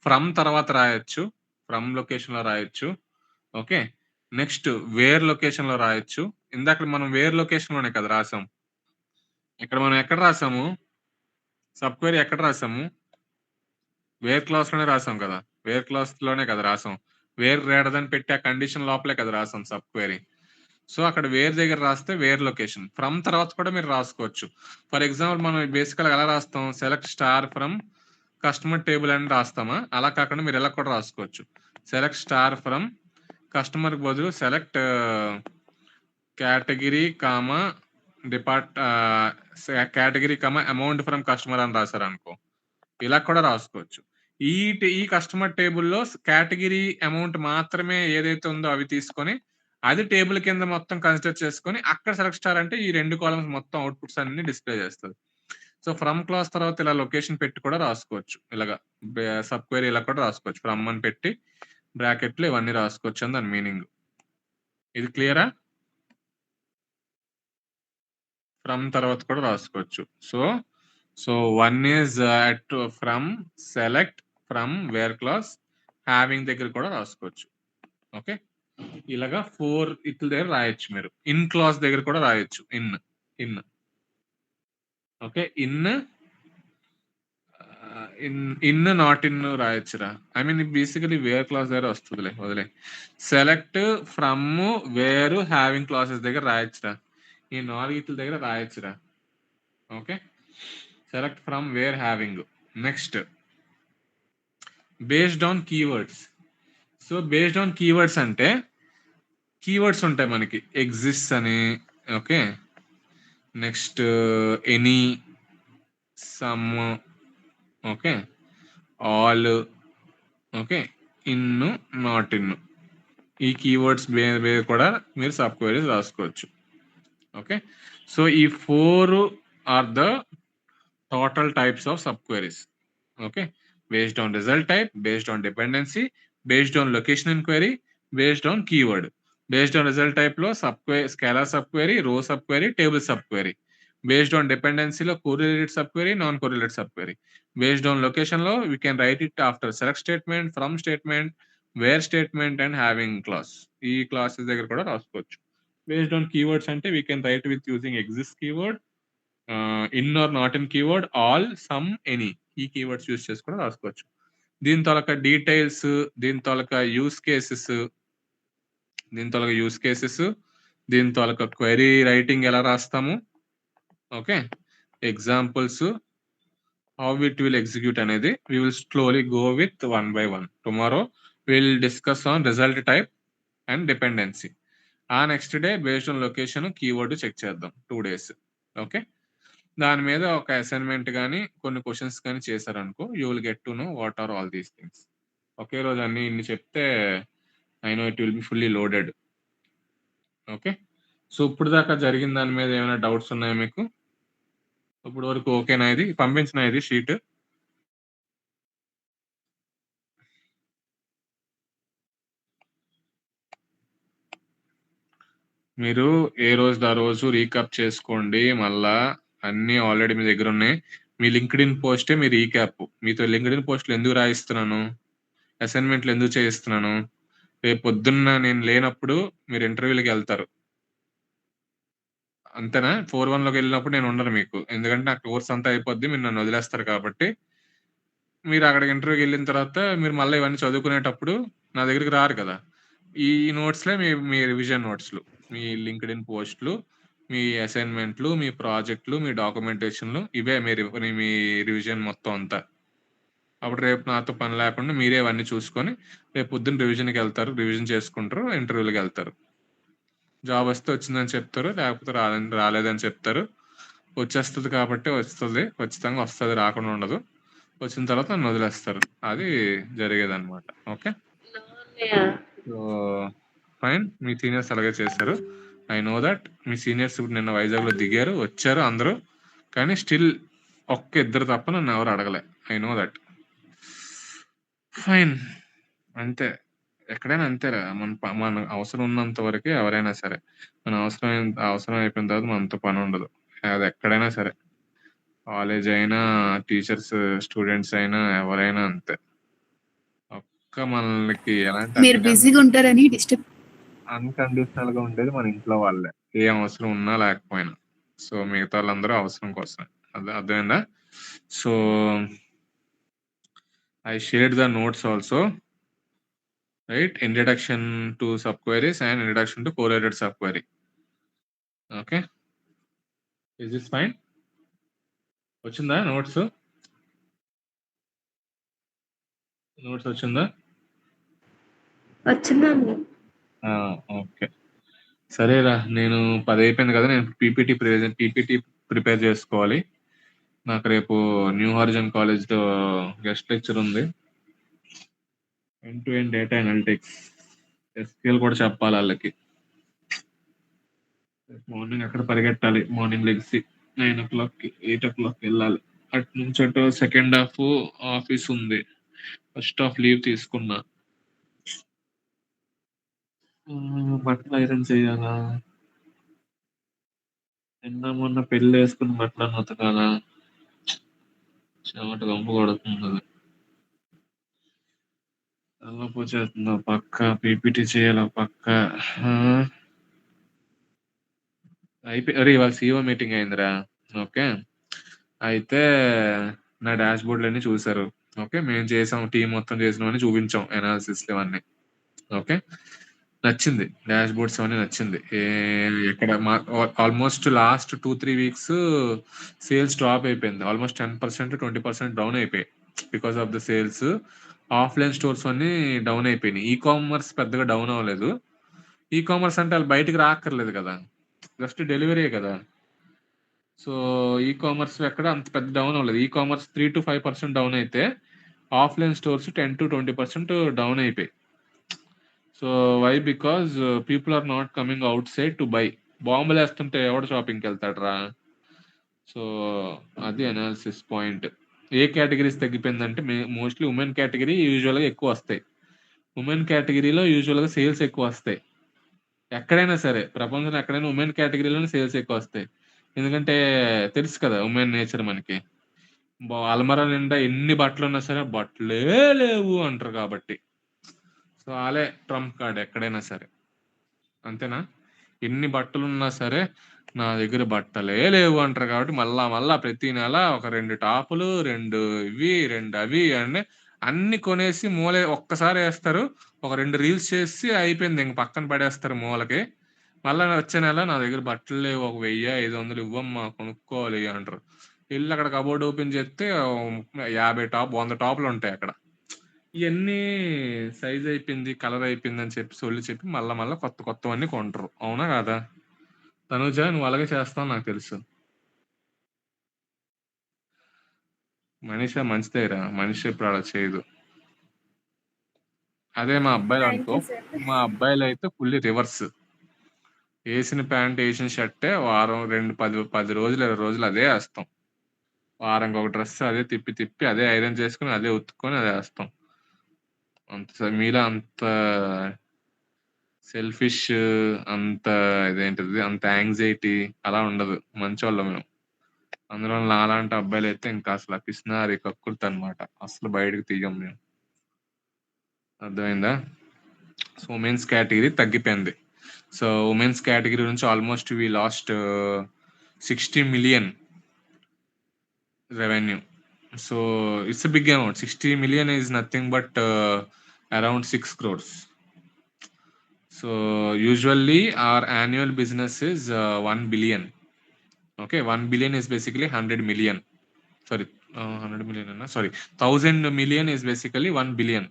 Speaker 1: From తర్వాత రాయొచ్చు, ఫ్రమ్ లొకేషన్ లో రాయొచ్చు. ఓకే, నెక్స్ట్ వేర్ లొకేషన్ లో రాయొచ్చు. ఇందాక మనం వేర్ లొకేషన్ లోనే కదా రాసాం. ఇక్కడ మనం ఎక్కడ రాసాము, సబ్ క్వైరీ ఎక్కడ రాసాము, వేర్ క్లాస్ లోనే రాసాం కదా. వేర్ క్లాస్ లోనే కదా రాసాం. వేర్ గ్రేటర్ అని పెట్టి ఆ కండిషన్ లోపలే కదా రాసాం సబ్ క్వైరీ. సో అక్కడ వేర్ దగ్గర రాస్తే వేర్ లొకేషన్. ఫ్రమ్ తర్వాత కూడా మీరు రాసుకోవచ్చు. ఫర్ ఎగ్జాంపుల్ మనం బేసికల్ ఎలా రాస్తాం, select star from customer table అని రాస్తామా, అలా కాకుండా మీరు ఎలా కూడా రాసుకోవచ్చు. సెలెక్ట్ స్టార్ ఫ్రమ్ కస్టమర్ బదులు select category comma category comma amount from customer అని రాశారు అనుకో, ఇలా కూడా రాసుకోవచ్చు. ఈ కస్టమర్ టేబుల్లో కేటగిరీ అమౌంట్ మాత్రమే ఏదైతే ఉందో అవి తీసుకొని అది టేబుల్ కింద మొత్తం కన్సిడర్ చేసుకొని అక్కడ సెలెక్ట్ స్టార్ అంటే ఈ 2 కాలమ్స్ మొత్తం అవుట్పుట్స్ అన్ని డిస్ప్లే చేస్తుంది. సో ఫ్రమ్ క్లాస్ తర్వాత ఇలా లొకేషన్ పెట్టి కూడా రాసుకోవచ్చు. ఇలాగా సబ్ క్వైరీ ఇలా కూడా రాసుకోవచ్చు. ఫ్రమ్ అని పెట్టి బ్రాకెట్లు ఇవన్నీ రాసుకోవచ్చు అని దాని మీనింగ్. ఇది క్లియరా? ఫ్రమ్ తర్వాత కూడా రాసుకోవచ్చు. So one is at from, select, from, where clause, having దగ్గర కూడా రాసుకోవచ్చు. ఓకే, ఇలాగా 4 ఇట్ల దగ్గర రాయొచ్చు. మీరు ఇన్ క్లాస్ దగ్గర కూడా రాయొచ్చు. In okay, in not in రాయొచ్చురా. I mean basically where clause దగ్గర వస్తుందిలే, వదిలే. Select, from, where, having clauses దగ్గర రాయొచ్చురా. ఈ 4 ఇట్ల దగ్గర రాయొచ్చురా. Okay, select, from, where, having. Next based on keywords. So based on keywords అంటే కీవర్డ్స్ ఉంటాయి మనకి, ఎగ్జిస్ట్ అని. Okay, next any, some, okay, all, okay, in, not in. ఈ కీవర్డ్స్ కూడా మీరు సబ్ క్వైరీస్ రాసుకోవచ్చు. ఓకే, సో ఈ 4 are the total types of sub queries. Okay, based on result type, based on dependency, based on location inquiry, based on keyword. Based on result type lo scalar subquery, row subquery, table subquery. Based on dependency lo correlated subquery, non correlated subquery. Based on location lo we can write it after select statement, from statement, where statement and having clause. Ee classes దగ్గర కూడా రాసుకోవచ్చు. Based on keywords ante we can write with using exist keyword, in or not in keyword, all, some, any. ఈ keywords use చేసి కూడా రాసుకోవచ్చు. దీని తొలక details, దీని తొలక use cases, దీని తొలక క్వైరీ రైటింగ్ ఎలా రాస్తాము. Okay, examples, how it will execute అనేది we will slowly go with one by one. Tomorrow we'll discuss on result type and dependency. ఆ next day based on location keyword check చేద్దాం 2 days. Okay, దాని మీద ఒక assignment కానీ కొన్ని questions కానీ చేశారనుకో, you will get to know what are all these things. ఒకే రోజు అన్ని ఇన్ని చెప్తే I know it will be fully loaded. Okay, so ఇప్పుడు దాకా జరిగిన దాని మీద ఏమైనా డౌట్స్ ఉన్నాయా మీకు? ఇప్పుడు వరకు ఓకేనా? ఇది పంపించిన ఇది షీట్. మీరు ఏ రోజు ఆ రోజు రీక్యాప్ చేసుకోండి. మళ్ళా అన్ని ఆల్రెడీ మీ దగ్గర ఉన్నాయి. మీ లింక్డ్ఇన్ పోస్టే మీ రీక్యాప్. మీతో లింక్డ్ఇన్ పోస్ట్లు ఎందుకు రాయిస్తున్నాను, అసైన్మెంట్లు ఎందుకు చేయిస్తున్నాను, రేపు పొద్దున్న నేను లేనప్పుడు మీరు ఇంటర్వ్యూలకి వెళ్తారు. అంతేనా? 4-1లోకి వెళ్ళినప్పుడు నేను ఉండను మీకు. ఎందుకంటే నా కోర్స్ అంతా అయిపోద్ది. మీరు నన్ను వదిలేస్తారు కాబట్టి మీరు అక్కడికి ఇంటర్వ్యూకి వెళ్ళిన తర్వాత మీరు మళ్ళీ ఇవన్నీ చదువుకునేటప్పుడు నా దగ్గరికి రారు కదా. ఈ నోట్స్లే మీ రివిజన్ నోట్స్లు, మీ లింక్డ్ఇన్ పోస్టులు, మీ అసైన్మెంట్లు, మీ ప్రాజెక్టులు, మీ డాక్యుమెంటేషన్లు, ఇవే మీ రివిజన్ మొత్తం అంతా. అప్పుడు రేపు నాతో పని లేకుండా మీరే అవన్నీ చూసుకొని రేపు పొద్దున్న రివిజన్కి వెళ్తారు, రివిజన్ చేసుకుంటారు, ఇంటర్వ్యూలకి వెళ్తారు. జాబ్ వస్తే వచ్చిందని చెప్తారు, లేకపోతే రాలేదని చెప్తారు. వచ్చేస్తుంది కాబట్టి వస్తుంది, ఖచ్చితంగా వస్తుంది, రాకుండా ఉండదు. వచ్చిన తర్వాత నన్ను వదిలేస్తారు. అది జరిగేదన్నమాట. Okay, so fine. మీ సీనియర్స్ అలాగే చేశారు. I know that. మీ సీనియర్స్ ఇప్పుడు నిన్న వైజాగ్లో దిగారు, వచ్చారు అందరూ, కానీ స్టిల్ ఒక్క ఇద్దరు తప్ప నన్ను ఎవరు అడగలే. I know that. ఫైన్, అంతే. ఎక్కడైనా అంతేరా. మన అవసరం ఉన్నంత వరకే ఎవరైనా సరే. మన అవసరం అయిపోయిన తర్వాత మనతో పని ఉండదు. అది ఎక్కడైనా సరే, కాలేజ్ అయినా, టీచర్స్, స్టూడెంట్స్ అయినా, ఎవరైనా అంతే. ఒక్క మనకి ఎలాంటి
Speaker 3: మీరు బిజీగా ఉంటారని డిస్టర్బ్.
Speaker 1: అన్కండిషనల్ గా ఉండేది మన ఇంట్లో వాళ్ళే, ఏ అవసరం ఉన్నా లేకపోయినా. సో మిగతా వాళ్ళందరూ అవసరం కోసం. అర్థమైందా? So I shared the notes also, right? Introduction to sub queries and introduction to correlated sub query. Okay, is this fine? వచ్చిందా నోట్స్? వచ్చిందా?
Speaker 3: వచ్చిందండి.
Speaker 1: ఓకే, సరేరా. నేను 10 అయిపోయింది కదా, నేను పీపీటీ ప్రిపేర్ చేసుకోవాలి. నాకు రేపు న్యూ హారిజన్ కాలేజ్లో గెస్ట్ లెక్చర్ ఉంది. ఎండ్-టు-ఎండ్ డేటా అనలిటిక్స్, ఎస్క్యూఎల్ కూడా చెప్పాలి వాళ్ళకి. మార్నింగ్ అక్కడ పరిగెట్టాలి, మార్నింగ్ లెగ్సి 9 o'clock 8 o'clock వెళ్ళాలి. అటు నుంచి అటు సెకండ్ హాఫ్ ఆఫీస్ ఉంది, ఫస్ట్ హాఫ్ లీవ్ తీసుకున్నా. బట్టలు ఐరన్ చేయాలా, నిన్న మొన్న పెళ్లి వేసుకుని బట్టలు ఉతకాలా, చెమట గంపు కొడుతుంది. తలనొప్పి వచ్చేస్తుందా పక్క, పీపీటీ చేయాలా పక్క. అరే ఇవాళ సిఓ మీటింగ్ అయిందిరా. ఓకే, అయితే నా డాష్ బోర్డ్లన్నీ చూసారు. ఓకే, మేము చేసాం, టీం మొత్తం చేసినవన్నీ చూపించాం, అనాలిసిస్ ఇవన్నీ. ఓకే, నచ్చింది, డాష్ బోర్డ్స్ అవన్నీ నచ్చింది. ఇక్కడ almost last 2-3 weeks sales drop అయిపోయింది. ఆల్మోస్ట్ 10% 20% డౌన్ అయిపోయాయి because of the sales. Offline stores అన్ని డౌన్ అయిపోయినాయి. ఈ కామర్స్ పెద్దగా డౌన్ అవ్వలేదు. ఈ కామర్స్ అంటే వాళ్ళు బయటికి రాక్కర్లేదు కదా, జస్ట్ డెలివరీ కదా. సో ఈ కామర్స్ ఎక్కడ అంత పెద్ద డౌన్ అవ్వలేదు. ఈ కామర్స్ 3 to 5% డౌన్ అయితే, ఆఫ్లైన్ స్టోర్స్ 10 to 20% డౌన్ అయిపోయి. So why? Because people are not coming outside to buy. బాంబులు వేస్తుంటే ఎవడు షాపింగ్కి వెళ్తాడు రా. సో అది అనాలిసిస్ పాయింట్. ఏ కేటగిరీస్ తగ్గిపోయిందంటే మోస్ట్లీ ఉమెన్ కేటగిరీ యూజువల్గా ఎక్కువ వస్తాయి. ఉమెన్ కేటగిరీలో యూజువల్గా సేల్స్ ఎక్కువ వస్తాయి. ఎక్కడైనా సరే ప్రపంచంలో ఎక్కడైనా ఉమెన్ కేటగిరీలోనే సేల్స్ ఎక్కువ వస్తాయి. ఎందుకంటే తెలుసు కదా ఉమెన్ నేచర్ మనకి. అల్మరా నిండా ఎన్ని బట్టలు ఉన్నా సరే బట్టలే లేవు అంటారు కాబట్టి. సో అలే ట్రంప్ కార్డ్ ఎక్కడైనా సరే, అంతేనా? ఎన్ని బట్టలు ఉన్నా సరే నా దగ్గర బట్టలే లేవు అంటారు కాబట్టి మళ్ళా ప్రతి నెల ఒక 2 టాపులు, 2 ఇవి, 2 అవి అన్ని కొనేసి మూల ఒక్కసారి వేస్తారు. ఒక 2 రీల్స్ చేసి అయిపోయింది, ఇంక పక్కన పడేస్తారు మూలకి. మళ్ళా వచ్చే నెల నా దగ్గర బట్టలు లేవు, ఒక 1500 ఇవ్వమ్మా కొనుక్కోవాలి అంటారు. వెళ్ళి అక్కడ కబోర్డ్ ఓపెన్ చేస్తే 100 టాపులు ఉంటాయి అక్కడ. ఇవన్నీ సైజ్ అయిపోయింది, కలర్ అయిపోయింది అని చెప్పి మళ్ళా కొత్తవన్నీ కొంటారు. అవునా కాదా? తనుజ, నువ్వు అలాగే చేస్తావు నాకు తెలుసు. మనిషి మంచిదేరా, మనిషి ఇప్పుడు అలా చేయదు. అదే మా అబ్బాయిలు అనుకో, మా అబ్బాయిలు అయితే ఫుల్లీ రివర్స్. వేసిన ప్యాంట్, వేసిన షర్టే వారం 10 రోజులు 20 రోజులు అదే వేస్తాం. వారానికి ఒక డ్రెస్ అదే తిప్పి అదే ఐరన్ చేసుకుని అదే ఉతుక్కొని అదే వేస్తాం. మీలా అంత సెల్ఫిష్, అంత ఇదేంటిది, అంత యాంగ్జైటీ అలా ఉండదు. మంచోళ్ళం మేము. అందులో నాలాంటి అబ్బాయిలు అయితే ఇంకా అసలు పిసినారి కక్కుర్తి అనమాట. అసలు బయటకు తీయం మేము. అర్థమైందా? సో ఉమెన్స్ కేటగిరీ తగ్గిపోయింది. సో ఉమెన్స్ కేటగిరీ నుంచి almost we lost 60 million revenue. So it's a big amount. 60 million is nothing but around 6 crores. So usually our annual business is 1 billion. Okay, 1 billion is basically 100 million. Sorry, 100 million అన్నా, sorry 1000 million is basically 1 billion.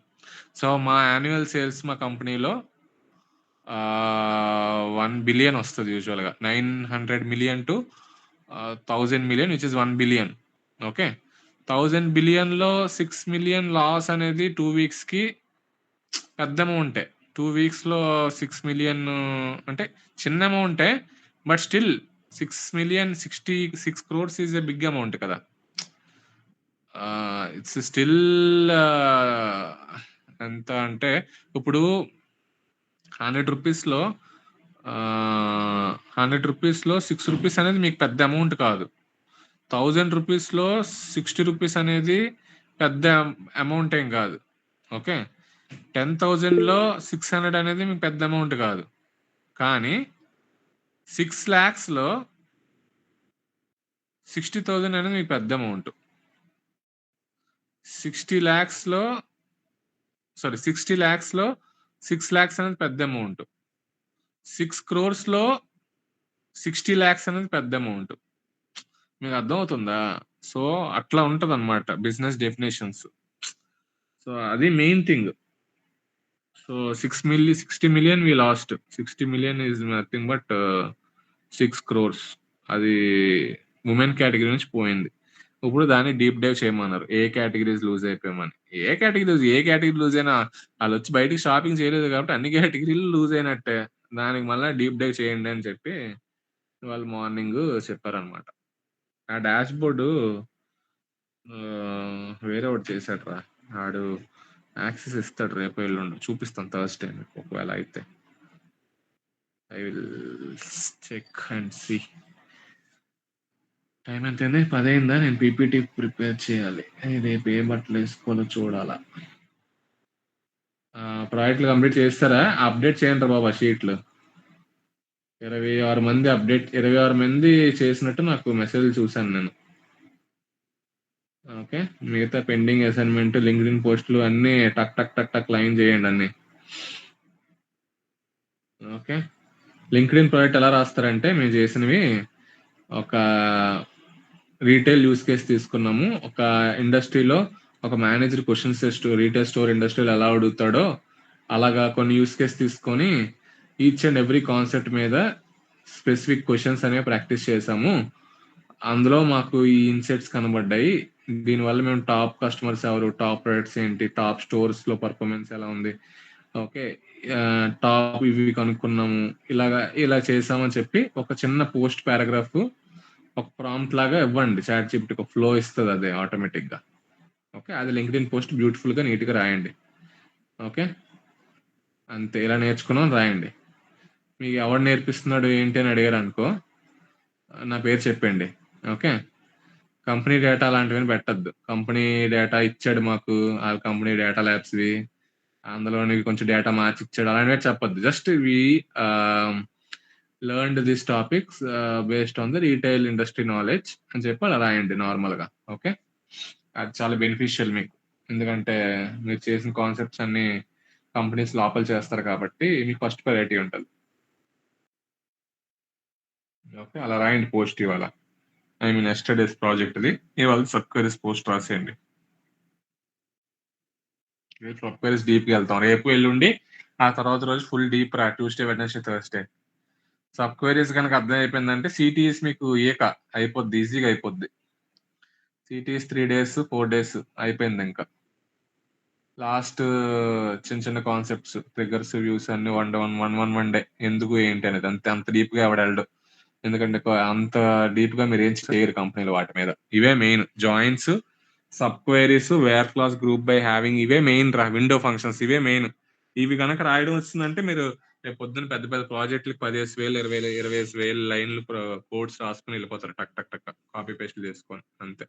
Speaker 1: So మా annual sales మా కంపెనీలో 1 billion వస్తుంది యూజువల్గా. 900 million to 1000 million which is 1 billion. Okay, 1000 బిలియన్లో 6 million loss అనేది 2 వీక్స్కి పెద్ద అమౌంటే. 2 వీక్స్లో 6 million అంటే చిన్న అమౌంటే, but still 6 million 66 crores is a big amount కదా. ఇట్స్ స్టిల్ ఎంత అంటే ఇప్పుడు 100 రూపీస్లో 6 రూపీస్ అనేది మీకు పెద్ద అమౌంట్ కాదు. 1000 రూపీస్లో 60 రూపీస్ అనేది పెద్ద అమౌంట్ ఏం కాదు. ఓకే, 10,000లో 600 అనేది మీకు పెద్ద అమౌంట్ కాదు. కానీ 6 lakhsలో 60,000 అనేది మీకు పెద్ద అమౌంట్. 60 lakhsలో 6 lakhs అనేది పెద్ద అమౌంట్. 6 crores-లో 60 lakhs అనేది పెద్ద అమౌంట్. మీకు అర్థమవుతుందా? సో అట్లా ఉంటుంది అనమాట బిజినెస్ డెఫినేషన్స్. సో అది main thing. So 60 million we lost. 60 million is nothing but 6 crores. అది ఉమెన్ కేటగిరీ నుంచి పోయింది. ఇప్పుడు దాన్ని డీప్ డైవ్ చేయమన్నారు, ఏ కేటగిరీస్ లూజ్ అయిపోయామని. ఏ కేటగిరీ లూజ్ అయినా వాళ్ళు వచ్చి బయటికి షాపింగ్ చేయలేదు కాబట్టి అన్ని కేటగిరీలు లూజ్ అయినట్టే. దానికి మళ్ళీ డీప్ డైవ్ చేయండి అని చెప్పి వాళ్ళు మార్నింగ్ చెప్పారనమాట. ఆ డాష్ బోర్డు వేరే ఒకటి చేశాడు రా, ఆడు యాక్సెస్ ఇస్తాడు రేపు ఎల్లుండి, చూపిస్తాను థర్స్డే మీకు ఒకవేళ అయితే. I will check and see. Time ఎంత అయింది? 10 అయిందా? నేను పీపీటీ ప్రిపేర్ చేయాలి. రేపు ఏ బట్టలు వేసుకోవాలో చూడాలా. ప్రాజెక్టులు కంప్లీట్ చేస్తారా? అప్డేట్ చేయండి బాబా షీట్లు. 26 మంది చేసినట్టు నాకు మెసేజ్ చూశాను నేను. ఓకే, మిగతా పెండింగ్ అసైన్మెంట్, లింక్డ్ఇన్ పోస్టులు అన్నీ టక్ టక్ టక్ టక్ లైన్ చేయండి అన్ని. ఓకే, లింక్డ్ఇన్ ప్రాజెక్ట్ ఎలా రాస్తారంటే మేము చేసినవి ఒక రీటైల్ యూస్ కేస్ తీసుకున్నాము. ఒక ఇండస్ట్రీలో ఒక మేనేజర్ క్వశ్చన్స్ రీటైల్ స్టోర్ ఇండస్ట్రీలో ఎలా అడుగుతాడో అలాగా కొన్ని యూస్ కేస్ తీసుకొని ఈచ్ అండ్ ఎవ్రీ కాన్సెప్ట్ మీద స్పెసిఫిక్ క్వశ్చన్స్ అనేవి ప్రాక్టీస్ చేసాము. అందులో మాకు ఈ ఇన్సైట్స్ కనబడ్డాయి. దీనివల్ల మేము టాప్ కస్టమర్స్ ఎవరు, టాప్ ప్రొడక్ట్స్ ఏంటి, టాప్ స్టోర్స్ లో పర్ఫార్మెన్స్ ఎలా ఉంది, ఓకే టాప్ ఇవి కనుక్కున్నాము, ఇలా చేసామని చెప్పి ఒక చిన్న పోస్ట్ పారాగ్రాఫ్ ఒక ప్రాంప్ట్ లాగా ఇవ్వండి. చాట్ జీపీటీకి ఒక ఫ్లో ఇస్తుంది అదే ఆటోమేటిక్ గా. ఓకే, అది లింక్డ్ఇన్ పోస్ట్ బ్యూటిఫుల్ గా నీట్ గా రాయండి. ఓకే, అంతే. ఇలా నేర్చుకున్నాం రాయండి. మీకు ఎవరు నేర్పిస్తున్నాడు ఏంటి అని అడిగారు అనుకో, నా పేరు చెప్పండి. ఓకే, కంపెనీ డేటా అలాంటివన్నీ పెట్టద్దు. కంపెనీ డేటా ఇచ్చాడు మాకు, ఆ కంపెనీ డేటా ల్యాబ్స్వి, అందులో కొంచెం డేటా మార్చి ఇచ్చాడు అలాంటివి చెప్పద్దు. Just we learned this topics based on the retail industry knowledge అని చెప్పి అలా రాయండి నార్మల్గా. ఓకే, అది చాలా బెనిఫిషియల్ మీకు, ఎందుకంటే మీరు చేసిన కాన్సెప్ట్స్ అన్ని కంపెనీస్ లోపల చేస్తారు కాబట్టి మీకు ఫస్ట్ ప్రయారిటీ ఉంటుంది. ఓకే, అలా రాయండి పోస్ట్. ఇవాళ ఐ మీన్ ఎస్టర్డేస్ ప్రాజెక్ట్ ఇది, ఇవాళ సబ్క్వైరీస్ పోస్ట్ రాసేయండి. రేపు సబ్క్వైరీస్ డీప్కి వెళ్తాం, రేపు ఎల్లుండి. ఆ తర్వాత రోజు ఫుల్ డీప్ రా, ట్యూస్డే వెడ్నెస్డే థర్స్డే. సబ్క్వైరీస్ కనుక అర్థం అయిపోయిందంటే సిటీఎస్ మీకు అయిపోద్ది, ఈజీగా అయిపోద్ది. సిటీఎస్ 3 days 4 days అయిపోయింది. ఇంకా లాస్ట్ చిన్న చిన్న కాన్సెప్ట్స్, ట్రిగర్స్, వ్యూస్ అన్ని వన్ డే ఎందుకు ఏంటి అనేది అంత డీప్ గా ఎవడెళ్ళడు. ఎందుకంటే అంత డీప్ గా మీరు ఏం చేయరు కంపెనీలో వాటి మీద. ఇవే main joins, sub queries, where clause, group by having, ఇవే మెయిన్ రా. విండో ఫంక్షన్స్ ఇవే మెయిన్. ఇవి కనుక రాయడం వచ్చిందంటే మీరు రేపు పొద్దున్న పెద్ద పెద్ద ప్రాజెక్టులకు 10,000 20,000 లైన్లు కోడ్స్ రాసుకుని వెళ్ళిపోతారు. టక్ టక్ టక్ కాపీ పేస్ట్ చేసుకొని అంతే.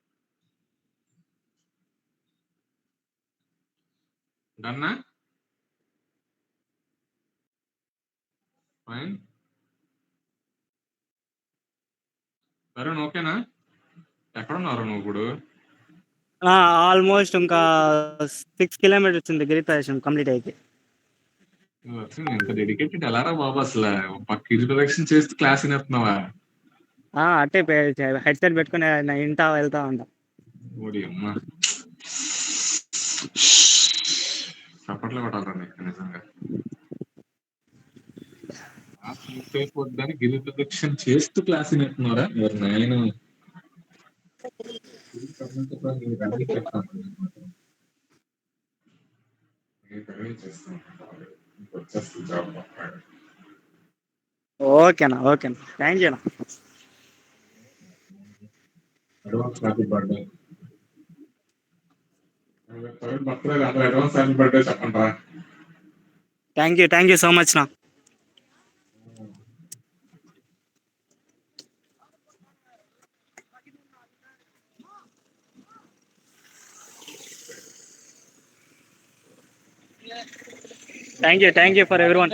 Speaker 1: డన్నా? ఫైన్. వరుణ్ ఓకేనా? ఎక్కడున్నారు నువ్వు ఇప్పుడు?
Speaker 4: ఆల్మోస్ట్ ఇంకా 6 కిలోమీటర్స్ ఉంది గిరిప్రదక్షిణం కంప్లీట్ అయితే.
Speaker 1: అసలు ఎంత డెడికేటెడ్ ఎలారా బాబు అసలు? పక్క గిరిప్రదక్షిణ చేస్తూ క్లాస్ వినేస్తున్నావా?
Speaker 4: అట్టే హెడ్సెట్ పెట్టుకుని ఇంటా వెళ్తా ఉంటా.
Speaker 1: ఓడి అమ్మ, చప్పట్లు కొట్టాలరా నీకు నిజంగా. క్లాస్ మిస్ అయిపోద్దని గిరిప్రదక్షిణ చేస్తూ క్లాస్ వినేస్తున్నారా? ఎవరు నేను వచ్చేస్తుంది జాబ్.
Speaker 4: ఓకేనా thank you.
Speaker 1: Advance happy birthday. Birthday advance happy birthday చెప్పండి రా.
Speaker 4: థ్యాంక్ యూ సో మచ్ నా. Thank you for everyone.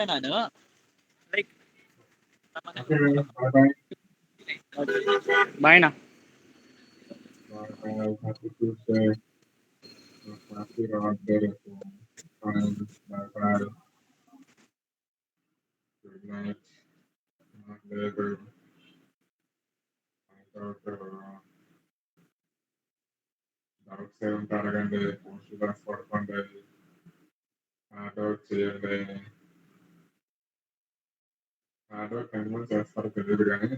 Speaker 4: Bye నా.
Speaker 1: Happy Tuesday. Happy birthday. Bye. Good night. Later. Doubts ఏమంటే అడగండి. పోస్టులు రాసి పడుకోండి. డౌట్ చేయండి. డౌట్ ఎంతమంది చేస్తారో తెలియదు కానీ